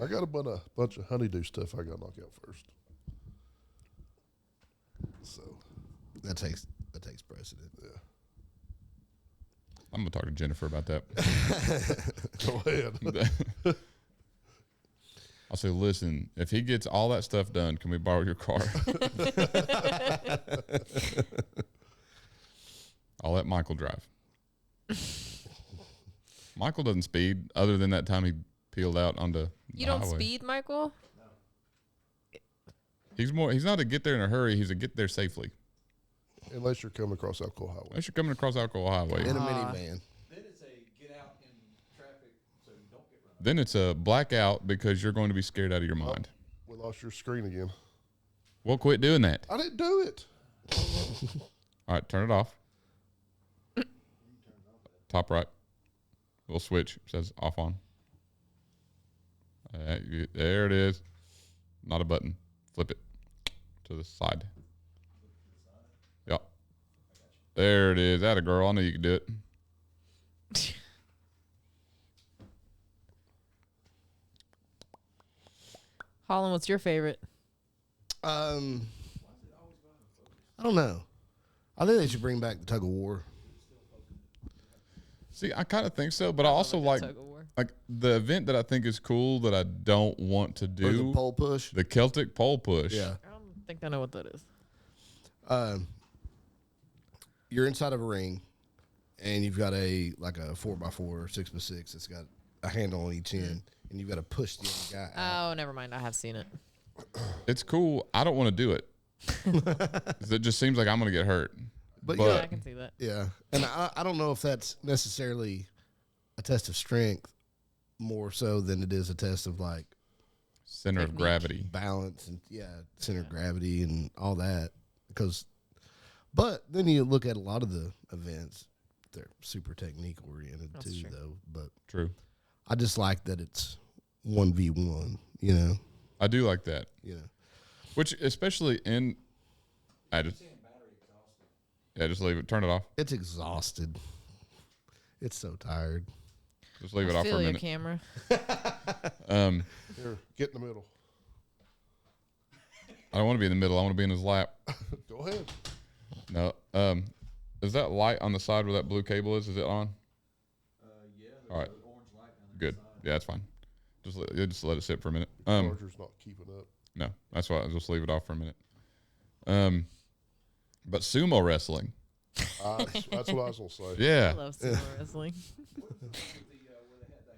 I got a bunch of honeydew stuff I got to knock out first. So That takes precedent. yeah, I'm gonna talk to Jennifer about that. go ahead. I'll say, listen, if he gets all that stuff done, can we borrow your car? I'll let Michael drive. Michael doesn't speed other than that time he peeled out onto You the don't highway. speed, Michael? He's not a get there in a hurry. He's a get there safely. Unless you're coming across Alcohol Highway. Unless you're coming across Alcohol Highway. In a minivan. Then it's a get out in traffic so you don't get run over. Then it's a blackout because you're going to be scared out of your mind. We lost your screen again. Well, quit doing that. I didn't do it. All right, turn it off. Top right. We'll switch. It says off on. There it is. Not a button. Flip it to the side. Yep. There it is. That a girl. I knew you could do it. Holland, what's your favorite? I don't know. I think they should bring back the tug of war. See, I kind of think so, but I also like Tug of war. the event that I think is cool that I don't want to Or the do. pole push. The Celtic pole push. Yeah. I don't think I know what that is. You're inside of a ring, and you've got a 4x4 or 6x6 that's got a handle on each end, and you've got to push the other guy out. Oh, never mind. I have seen it. It's cool. I don't want to do it. 'Cause it just seems like I'm going to get hurt. But Yeah, I yeah, can see that. yeah, and I don't know if that's necessarily a test of strength more so than it is a test of like Center of Technique. gravity. balance and center of gravity and all that. But then you look at a lot of the events, they're super technique oriented That's too, true. though. But True. I just like that it's 1v1. You know, I do like that. Which Especially in. Just leave it. Turn it off. it's exhausted. It's so tired. Just leave it I off for feel a your minute. camera. Here, get in the middle. I don't want to be in the middle. I want to be in his lap. Go ahead. No. Is that light on the side where that blue cable is? Is it on? Yeah, there's All right. an orange light down there. Good. Yeah, that's fine. Just let it sit for a minute. Charger's not keeping up. No, that's why I'll just leave it off for a minute. But sumo wrestling. That's what I was gonna say. I Yeah. love sumo wrestling. Where they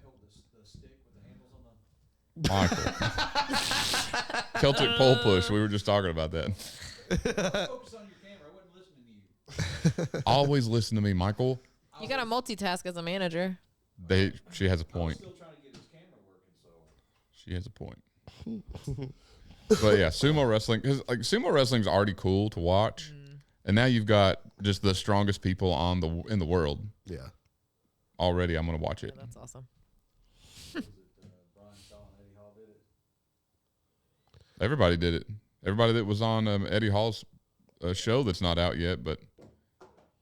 hold the stick with the handles on them. Michael. Celtic pole push. We were just talking about that. Focus on your camera. I wasn't listening to you. Always listen to me, Michael. You got to multitask as a manager. She has a point. Still trying to get his camera working, so. She has a point. But yeah, sumo wrestling, because like sumo wrestling's already cool to watch, and now you've got just the strongest people in the world Yeah. already. I'm gonna watch it. Yeah, that's awesome. Brian Shaw and Eddie Hall did it. Everybody did it. Everybody that was on Eddie Hall's show that's not out yet, but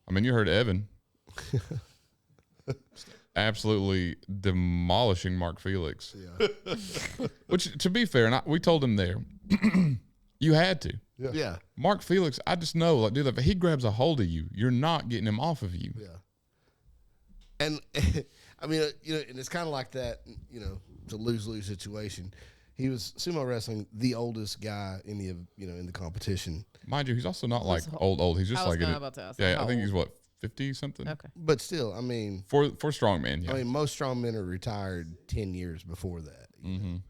I mean, you heard Evan absolutely demolishing Mark Felix. Yeah. Which, to be fair, and we told him there, you had to. Yeah. Mark Felix, I just know, like, dude, if he grabs a hold of you, you're not getting him off of you. Yeah. And I mean, and it's kind of like that, it's a lose-lose situation. he was sumo wrestling the oldest guy in the in the competition. Mind you, he's also not like He's old. He's just I was like about to ask. yeah. how I think he's old? what 50 something. Okay. But still, I mean, For strongman. Yeah. I mean, most strongmen are retired 10 years before that. you know.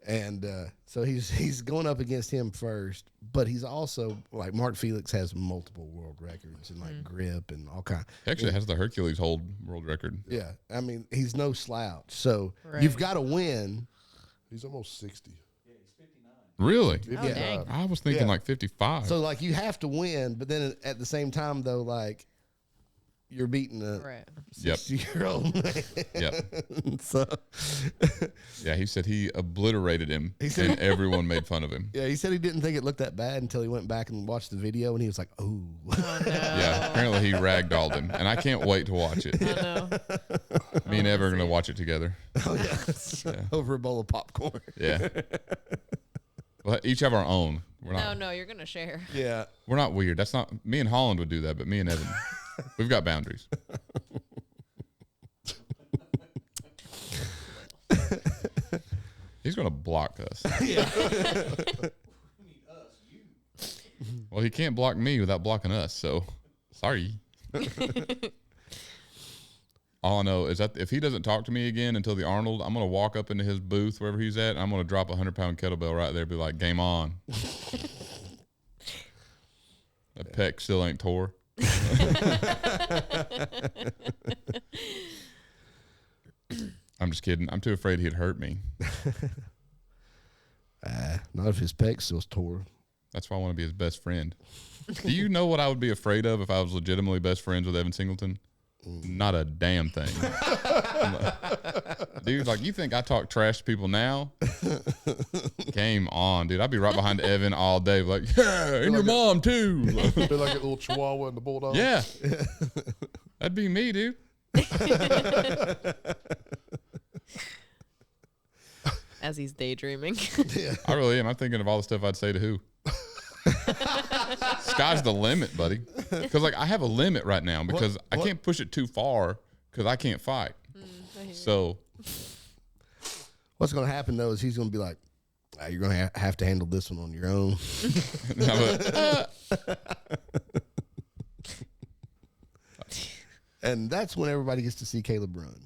And so he's going up against him first, but he's also like Mark Felix has multiple world records and like grip and all kind. He actually has the Hercules hold world record. Yeah, I mean he's no slouch. So Right. you've got to win. He's almost 60. Really? Oh, dang. I was thinking Yeah. like 55. So like you have to win, but then at the same time though, like you're beating a Right. Yep. 60-year-old man. Yep. So Yeah, he said he obliterated him, said- and everyone made fun of him. yeah, he said he didn't think it looked that bad until he went back and watched the video, and he was like, "Oh, Oh no. Yeah, apparently he ragdolled him, and I can't wait to watch it. Oh no. Me and Ev are going to watch it together. oh yeah," over a bowl of popcorn. Yeah. Well, each have our own. We're No, not. no, you're gonna share. Yeah, We're not weird. That's not me and Holland would do that, but me and Evan, we've got boundaries. He's going to block us. Well, he can't block me without blocking us, so sorry. All I know is that if he doesn't talk to me again until the Arnold, I'm going to walk up into his booth, wherever he's at, and I'm going to drop a 100-pound kettlebell right there and be like, game on. That pec still ain't tore. I'm just kidding. I'm too afraid he'd hurt me. not if his pec still tore. That's why I want to be his best friend. Do you know what I would be afraid of if I was legitimately best friends with Evan Singleton? Not a damn thing. Dude, like, you think I talk trash to people now? Game on, dude. I'd be right behind Evan all day, like, yeah, and your mom too. Be like a little chihuahua and the bulldog. Yeah. That'd be me, dude. As he's daydreaming. I really am. I'm thinking of all the stuff I'd say to who. Sky's the limit, buddy. Because, like, I have a limit right now because I can't push it too far because I can't fight. So, What's going to happen though is he's going to be like, "You're going to have to handle this one on your own." And that's when everybody gets to see Caleb run.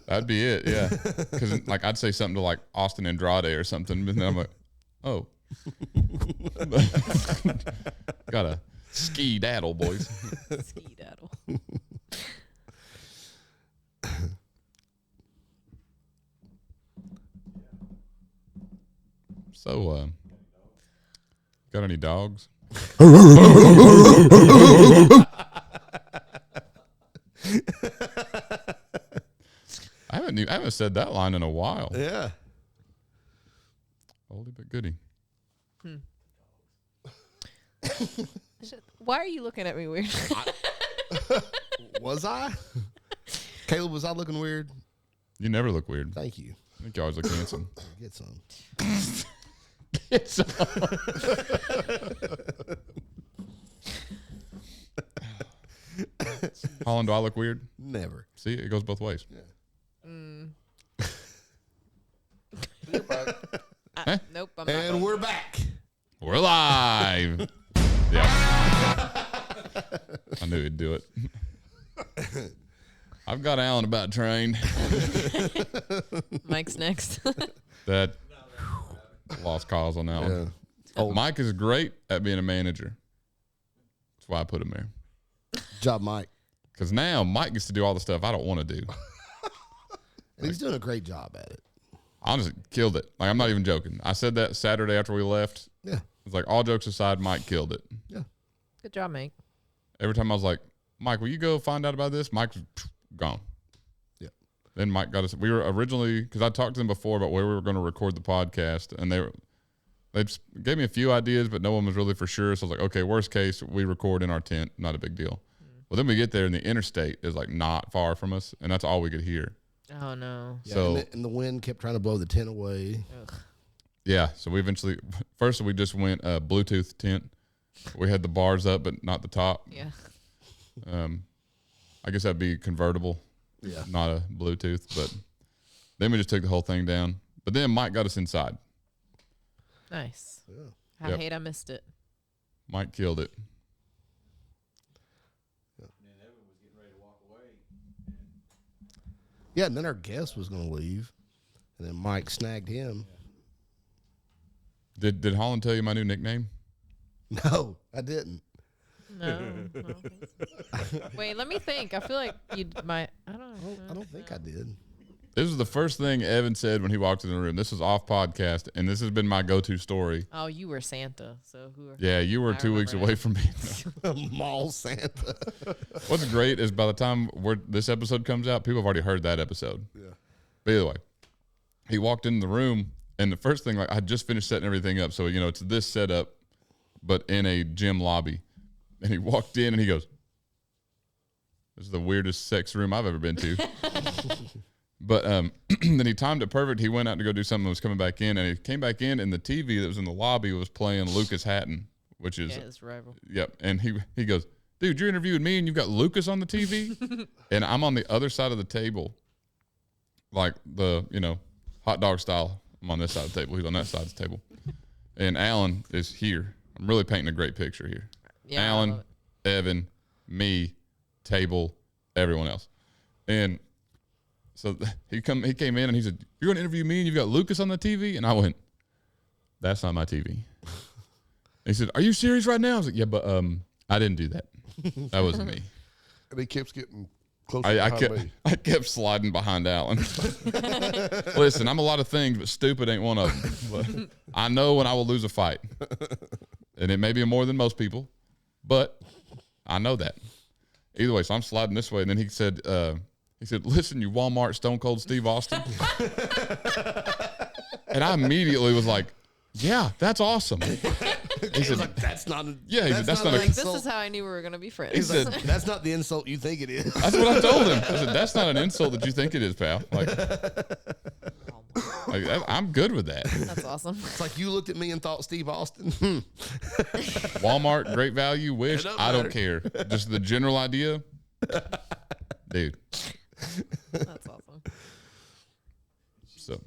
that'd be it, yeah. Because, like, I'd say something to, like, Austin Andrade or something, and then I'm like, oh. Gotta ski daddle, boys. Ski daddle. So, got any dogs? I haven't said that line in a while. Yeah. Oldie but goodie. Why are you looking at me weird? Was I? Caleb, was I looking weird? You never look weird. Thank you. I think you always look handsome. Get some. It's Holland, do I look weird? Never. See, it goes both ways. Nope, I'm And not. we're back. We're live. Yeah. I knew he'd do it. I've got Alan about trained. Mike's next. That lost cause on that one. Mike is great at being a manager. That's why I put him there. Job, Mike. Because now Mike gets to do all the stuff I don't want to do. And he's doing a great job at it. Honestly, killed it. Like, I'm not even joking. I said that Saturday after we left. Yeah. It's like, all jokes aside, Mike killed it. Yeah. Good job, Mike. Every time I was like, Mike, will you go find out about this? Mike's gone. Yeah. Then Mike got us. We were originally, because I talked to them before about where we were going to record the podcast, and they just gave me a few ideas, but no one was really for sure. So I was like, okay, worst case, we record in our tent. Not a big deal. Well, then we get there, and the interstate is like not far from us, and that's all we could hear. Oh no. Yeah, So and the wind kept trying to blow the tent away. Ugh. yeah, so we eventually, first we just went Bluetooth tent. We had the bars up, but not the top. Yeah. I guess that'd be convertible. Yeah. Not a Bluetooth, but then we just took the whole thing down. But then Mike got us inside. Nice. Yeah. I Yep. hate I missed it. Mike killed it. Yeah, and then our guest was going to leave, and then Mike snagged him. Did Holland tell you my new nickname? No, I didn't. No. I don't think so. Wait, let me think. I feel like you might. I don't know. I don't think I did. This was the first thing Evan said when he walked in the room. This was off podcast, and this has been my go-to story. Oh, you were Santa. So who? Yeah, you were I 2 weeks remember away from being. Mall Santa. What's great is by the time this episode comes out, people have already heard that episode. Yeah. But either way, he walked in the room, and the first thing, like, I had just finished setting everything up. So, it's this setup, but in a gym lobby. And he walked in, and he goes, "This is the weirdest sex room I've ever been to." But then he timed it perfect. He went out to go do something and was coming back in, and he came back in, and the TV that was in the lobby was playing Lucas Hatton, which is, Yeah, his rival. yep. And he goes, "Dude, you're interviewing me, and you've got Lucas on the TV?" And I'm on the other side of the table, like the, hot dog style. I'm on this side of the table. He's on that side of the table. And Alan is here. I'm really painting a great picture here. Yeah, I Alan, love Evan, me, table, everyone else. And so he came in and he said, "You're going to interview me and you've got Lucas on the TV?" And I went, "That's not my TV." He said, "Are you serious right now?" I was like, "Yeah, but I didn't do that. That wasn't me." And he keeps getting closer I behind me. kept sliding behind Alan. Listen, I'm a lot of things, but stupid ain't one of them. But I know when I will lose a fight. And it may be more than most people, but I know that. Either way, so I'm sliding this way, and then he said, "Listen, you Walmart Stone Cold Steve Austin." And I immediately was like, "Yeah, that's awesome." He said, That's not. Yeah, he said, "That's not a- Like, this is how I knew we were gonna be friends. He said, That's not the insult you think it is. that's what I told him. I said, "That's not an insult that you think it is, pal." I'm good with that. That's awesome. It's like you looked at me and thought Steve Austin. Walmart, great value, Wish, It don't I don't matter. care. Just the general idea. Dude. That's awesome. So,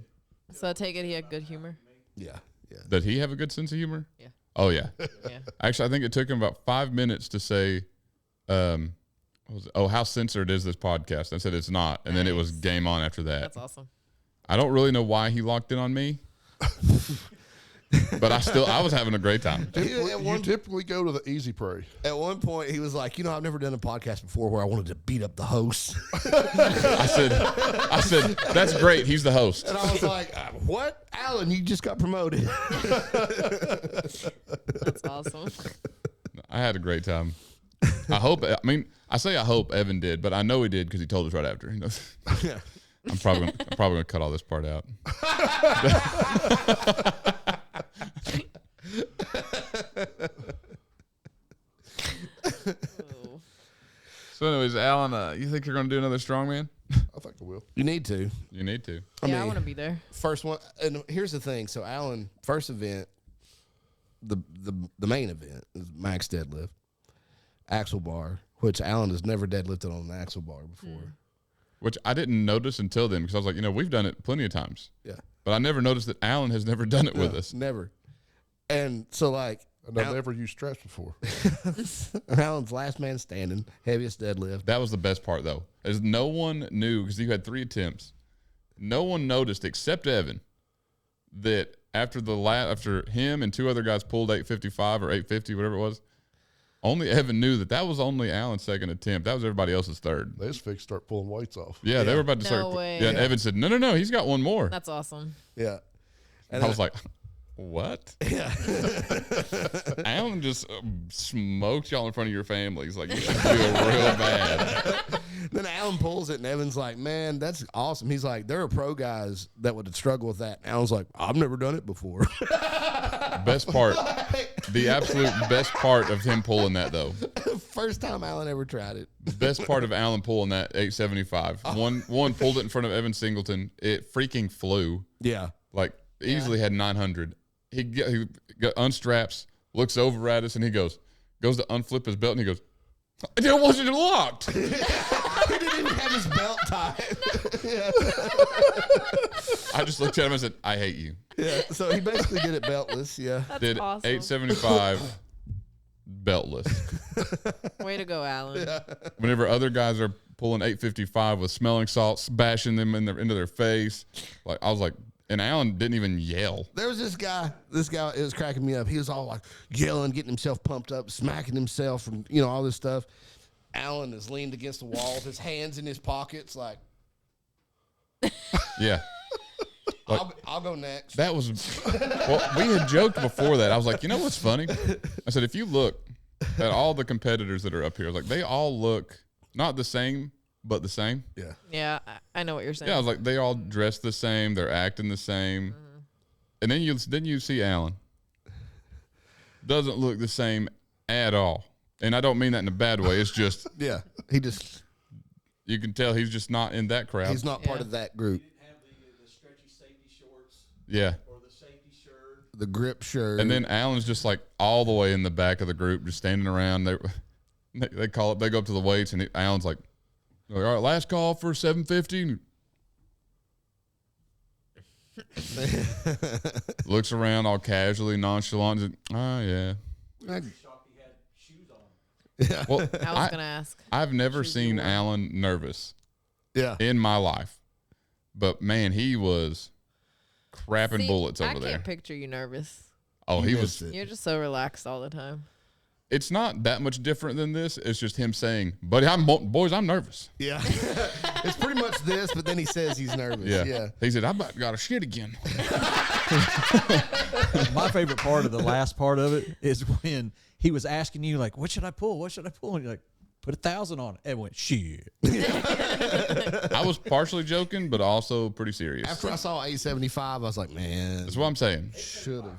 So I take it he had good humor. Yeah, yeah. did he have a good sense of humor? Yeah. Oh, yeah. Yeah. Actually, I think it took him about 5 minutes to say, what was it? "Oh, how censored is this podcast?" I said, "It's not." And then it was Nice. game on after that. That's awesome. I don't really know why he locked in on me. But I was having a great time. You typically go to the easy prey. At one point, he was like, "I've never done a podcast before where I wanted to beat up the host." I said, "That's great. He's the host." And I was like, "What? Alan, you just got promoted." That's awesome. I had a great time. I hope Evan did, but I know he did because he told us right after. I'm probably gonna cut all this part out. Oh. So, anyways, Alan, you think you're gonna do another strongman? I think I will. You need to. You need to. Yeah, I mean- want to be there. First one, and here's the thing. So, Alan, first event, the main event is max deadlift, axle bar, which Alan has never deadlifted on an axle bar before. Which I didn't notice until then because I was like, we've done it plenty of times. Yeah, But I never noticed that Alan has never done it with us. never. And so, like, And I've never used straps before. Alan's last man standing, heaviest deadlift. That was the best part, though, is no one knew because you had 3 attempts. No one noticed except Evan that after him and 2 other guys pulled 855 or 850, whatever it was, only Evan knew that was only Alan's second attempt. That was everybody else's third. They just fixed start pulling weights off. Yeah, they were about to No start. way. Yeah, and Evan said, no, he's got one more. That's awesome. Yeah. I was like, what? Yeah. Alan just smoked y'all in front of your families. Like, you should feel real bad. Then Alan pulls it, and Evan's like, "Man, that's awesome." He's like, "There are pro guys that would struggle with that." And Alan's like, "I've never done it before." Best part, the absolute best part of him pulling that, though. First time Alan ever tried it. The best part of Alan pulling that 875. One pulled it in front of Evan Singleton. It freaking flew. Yeah. Like, easily had 900. He got unstraps, looks over at us, and he goes to unflip his belt, and he goes, "It wasn't locked." He didn't even have his belt tied. I just looked at him and said, I hate you. Yeah, so he basically did it beltless. Yeah. That's Did awesome. 875 beltless. Way to go, Alan. Whenever other guys are pulling 855 with smelling salts, bashing them into their face, like I was like, and Alan didn't even yell. There was this guy, it was cracking me up. He was all like yelling, getting himself pumped up, smacking himself, and all this stuff. Alan is leaned against the wall with his hands in his pockets, like, Yeah. I'll go next. That was, well, we had joked before that. I was like, you know what's funny? I said, if you look at all the competitors that are up here, like they all look not the same, but the same. Yeah. Yeah, I know what you're saying. Yeah, I was like, they all dress the same. They're acting the same. And then you see Alan. Doesn't look the same at all. And I don't mean that in a bad way. It's just, Yeah. He just, you can tell he's just not in that crowd. he's not part Yeah. of that group. Didn't have the stretchy safety shorts Yeah. or the safety shirt. The grip shirt. And then Alan's just like all the way in the back of the group, just standing around. They call it. They go up to the weights, and Alan's like, "All right, last call for 750." Looks around all casually, nonchalant. Like, oh yeah. Shocked he had shoes on. Well, I was gonna ask. I've never seen Alan nervous Yeah. in my life, but man, he was crapping See, bullets I over there. can't picture you nervous. Oh, he missed was. it. You're just so relaxed all the time. It's not that much different than this. It's just him saying, "Buddy, boys, I'm nervous." Yeah. It's pretty much this, but then he says he's nervous. Yeah. Yeah. He said, "I about got to shit again." My favorite part of the last part of it is when he was asking you, like, what should I pull? What should I pull? And you're like, put 1,000 on it. And went, shit. I was partially joking, but also pretty serious. After I saw 875, I was like, man, That's what I'm saying. should have.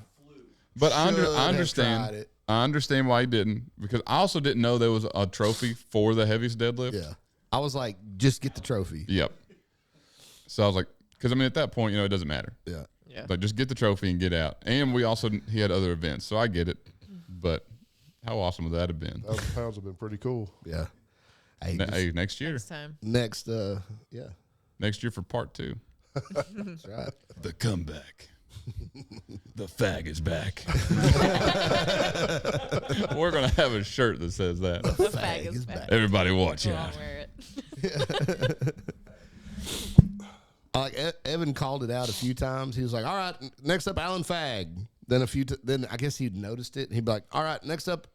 But I Should have tried understand. it. I understand why he didn't, because I also didn't know there was a trophy for the heaviest deadlift. Yeah. I was like, just get the trophy. Yep. So I was like, because I mean, at that point, it doesn't matter. Yeah. Yeah. Like, just get the trophy and get out. And he had other events, so I get it. But how awesome would that have been? 1,000 pounds have been pretty cool. Yeah. Hey, Hey, next year. Next time. next, yeah. Next year for part 2. That's right. The comeback. The fag is back. We're going to have a shirt that says that. The fag is back. Everybody watch We'll all out. wear it. Like Evan called it out a few times. He was like, all right, next up, Alan Fag. Then then I guess he'd noticed it. And he'd be like, all right, next up,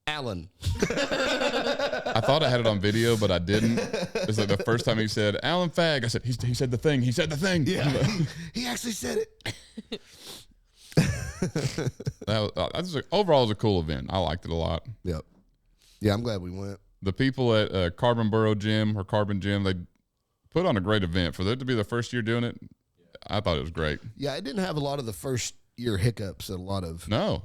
Alan. I thought I had it on video, but I didn't. It's like the first time he said, Alan Fag, I said, he said the thing. He said the thing. Yeah. He actually said it. Overall, it was a cool event. I liked it a lot. Yep. Yeah, I'm glad we went. The people at Carbon Gym, they put on a great event. For them to be the first year doing it, I thought it was great. Yeah, it didn't have a lot of the first year hiccups and a lot of. No.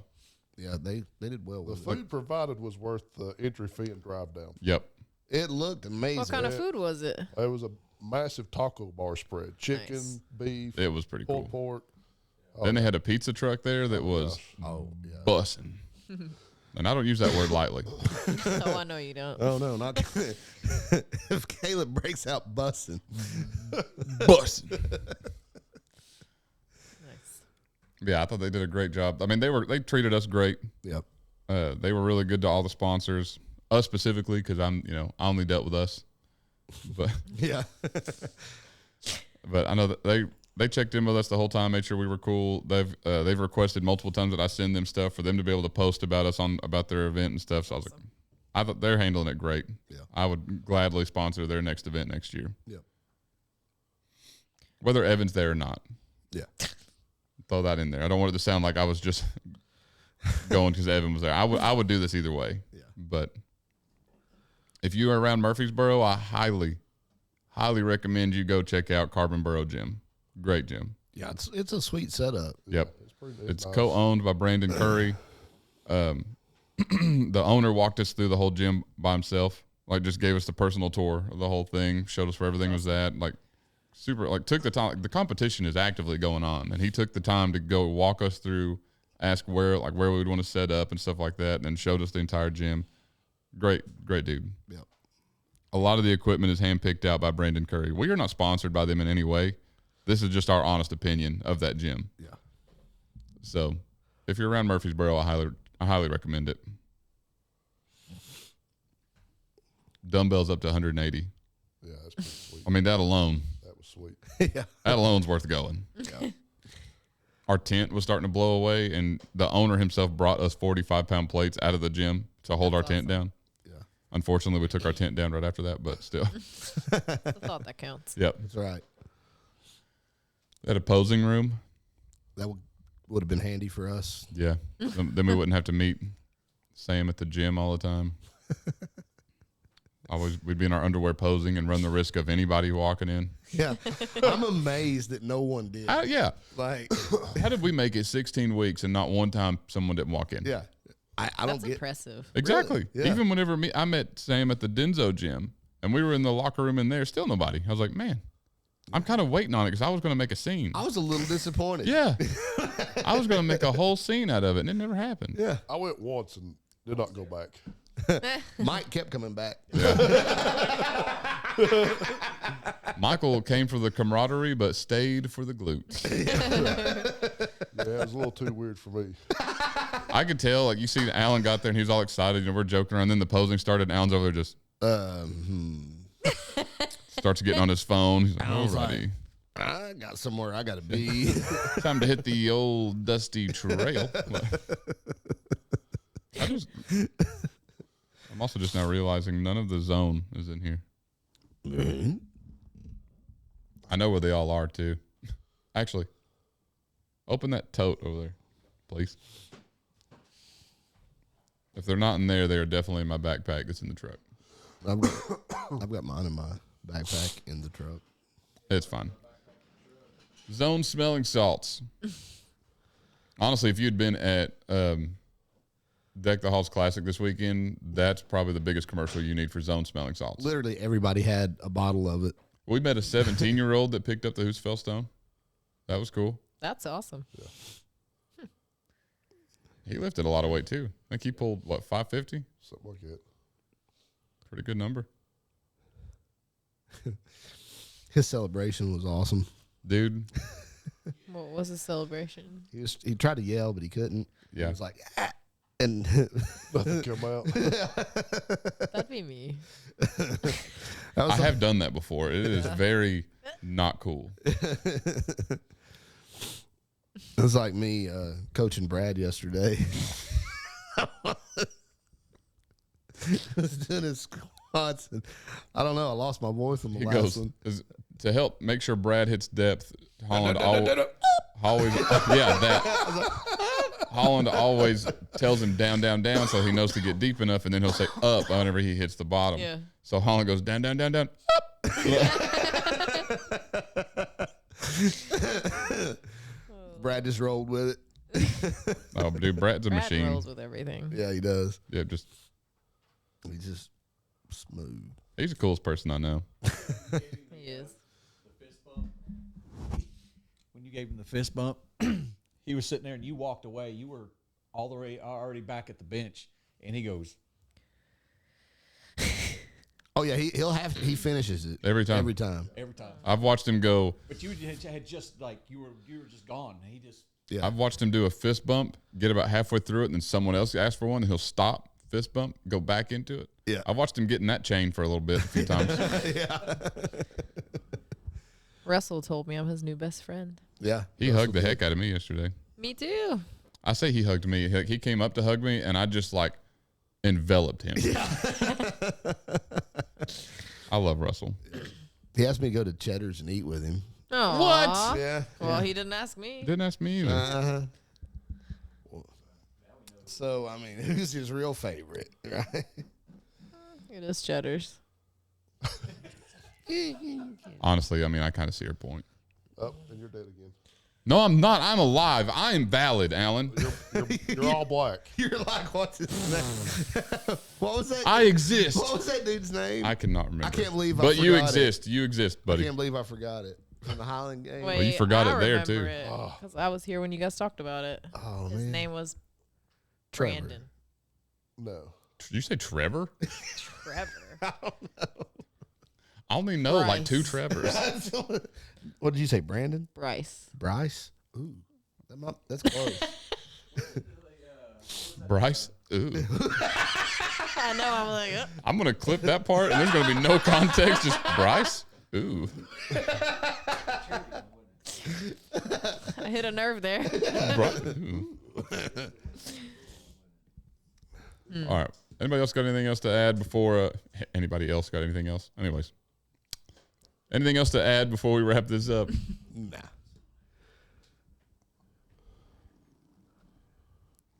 Yeah, they did well The with it. food provided was worth the entry fee and drive down. Yep. It looked amazing. What kind of food was it? It was a massive taco bar spread: chicken, Nice. beef, It was pretty pulled cool. pork. Then they had a pizza truck there that was Oh, yeah. bussing. And I don't use that word lightly. Oh, I know you don't. Oh, no, not. If Caleb breaks out bussing. Bussing. Nice. Yeah, I thought they did a great job. I mean, they treated us great. Yep. They were really good to all the sponsors, us specifically, because I only dealt with us. But Yeah. I know that they checked in with us the whole time, made sure we were cool. They've requested multiple times that I send them stuff for them to be able to post about us about their event and stuff. So I was like, I thought they're handling it great. Yeah. I would gladly sponsor their next event next year, Yep. whether Evan's there or not. Yeah. Throw that in there. I don't want it to sound like I was just going because Evan was there. I would do this either way. Yeah. But if you are around Murfreesboro, I highly recommend you go check out Carbon Gym. Great gym. Yeah, it's a sweet setup. Yep. It's nice. co-owned by Brandon Curry. The owner walked us through the whole gym by himself. Like, just gave us the personal tour of the whole thing, showed us where everything was at. Like, super, like, took the time. The competition is actively going on, and he took the time to go walk us through, ask where we would want to set up and stuff like that, and then showed us the entire gym. Great dude. Yep. A lot of the equipment is handpicked out by Brandon Curry. We are not sponsored by them in any way. This is just our honest opinion of that gym. Yeah. So, if you're around Murfreesboro, I highly recommend it. Dumbbells up to 180. Yeah, that's pretty sweet. I mean, that alone. That was sweet. Yeah. That alone's worth going. Yeah. Our tent was starting to blow away, and the owner himself brought us 45-pound plates out of the gym to hold our tent down. Yeah. Unfortunately, we took our tent down right after that, but still. The thought that counts. Yep. That's right. At a posing room. That would have been handy for us. Yeah. Then we wouldn't have to meet Sam at the gym all the time. We'd be in our underwear posing and run the risk of anybody walking in. Yeah. I'm amazed that no one did. Yeah. Like, How did we make it 16 weeks and not one time someone didn't walk in? yeah. I don't That's get impressive. Exactly. Really? Yeah. Even whenever I met Sam at the Denzo gym and we were in the locker room in there, still nobody. I was like, man, I'm kind of waiting on it because I was going to make a scene. I was a little disappointed. Yeah. I was going to make a whole scene out of it, and it never happened. Yeah. I went once and did not go back. Mike kept coming back. Michael came for the camaraderie, but stayed for the glutes. Yeah, it was a little too weird for me. I could tell, like, you see Alan got there, and he was all excited, and we're joking around. Then the posing started, and Alan's over there just starts getting on his phone. He's like, Alan's alrighty. I got somewhere I got to be. Time to hit the old dusty trail. I'm also just now realizing none of the zone is in here. I know where they all are too. Actually, open that tote over there, please. If they're not in there, they are definitely in my backpack that's in the truck. I've got mine in my backpack in the truck. It's fine. Zone smelling salts. Honestly, if you'd been at Deck the Halls Classic this weekend, that's probably the biggest commercial you need for zone smelling salts. Literally everybody had a bottle of it. We met a 17-year-old that picked up the Hoosfell Stone. That was cool. That's awesome. He lifted a lot of weight too. I think he pulled, 550? Something like that. Pretty good number. His celebration was awesome. Dude, What was the celebration? He tried to yell, but he couldn't. yeah. He was like, ah! And Nothing come out. That'd be me. I was I have done that before. It is very not cool. It was like me coaching Brad yesterday. I was doing his squats, and I don't know. I lost my voice on the He last goes, one. to help make sure Brad hits depth, Holland always yeah, that. Holland always tells him down, down, down, so he knows to get deep enough, and then he'll say up whenever he hits the bottom. Yeah. So Holland goes down, down, down, down, up. Brad just rolled with it. Oh, dude, Brad's a Brad machine. rolls with everything. Yeah, he does. Yeah, just He's just smooth. he's the coolest person I know. He is. When you gave him the fist bump, he was sitting there and you walked away. You were all the way already back at the bench, and he goes, Oh yeah, he finishes it Every time. Every time. every time. I've watched him go. But you had just like you were just gone. He just Yeah. I've watched him do a fist bump, get about halfway through it, and then someone else asks for one, and he'll stop, fist bump, go back into it. Yeah. I've watched him get in that chain for a little bit, a few times. Russell told me I'm his new best friend. Yeah. He hugged the heck out of me yesterday. Me too. I say he hugged me. He came up to hug me, and I just enveloped him. I love Russell. He asked me to go to Cheddar's and eat with him. Oh. What? Yeah. Well, he didn't ask me. Didn't ask me either. Uh-huh. So I mean, who's his real favorite, right? It is Cheddar's. Honestly, I mean, I kind of see her point. Oh, and you're dead again. No, I'm not. I'm alive. I am valid, Alan. You're all black. You're like, what's his name? What was that? I exist. What was that dude's name? I cannot remember. I can't believe I But you forgot it. exist. You exist, I buddy. can't believe I forgot it from the Highland game. Wait, you forgot I it there, remember too. it, 'cause I was here when you guys talked about it. Oh His man, name was Trevor. Brandon. No. Did you say Trevor? Trevor. only know like Bryce. 2 Trevors. What did you say, Brandon? Bryce. Bryce? Ooh, that's close. Bryce. Ooh. I know. I'm like, I'm gonna clip that part, and there's gonna be no context. Just Bryce. Ooh. I hit a nerve there. Ooh. All right. Anybody else got anything else to add before? Anybody else got anything else? Anyways, anything else to add before we wrap this up? Nah.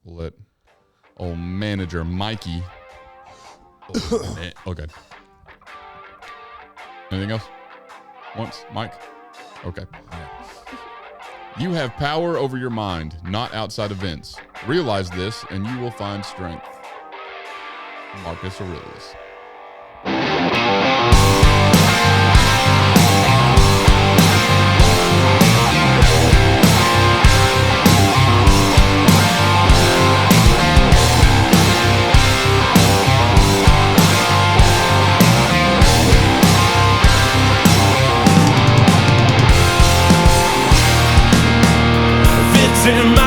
We'll let old manager Mikey. Okay. Anything else? Once, Mike? Okay. You have power over your mind, not outside events. Realize this, and you will find strength. Marcus Aurelius. Fits in my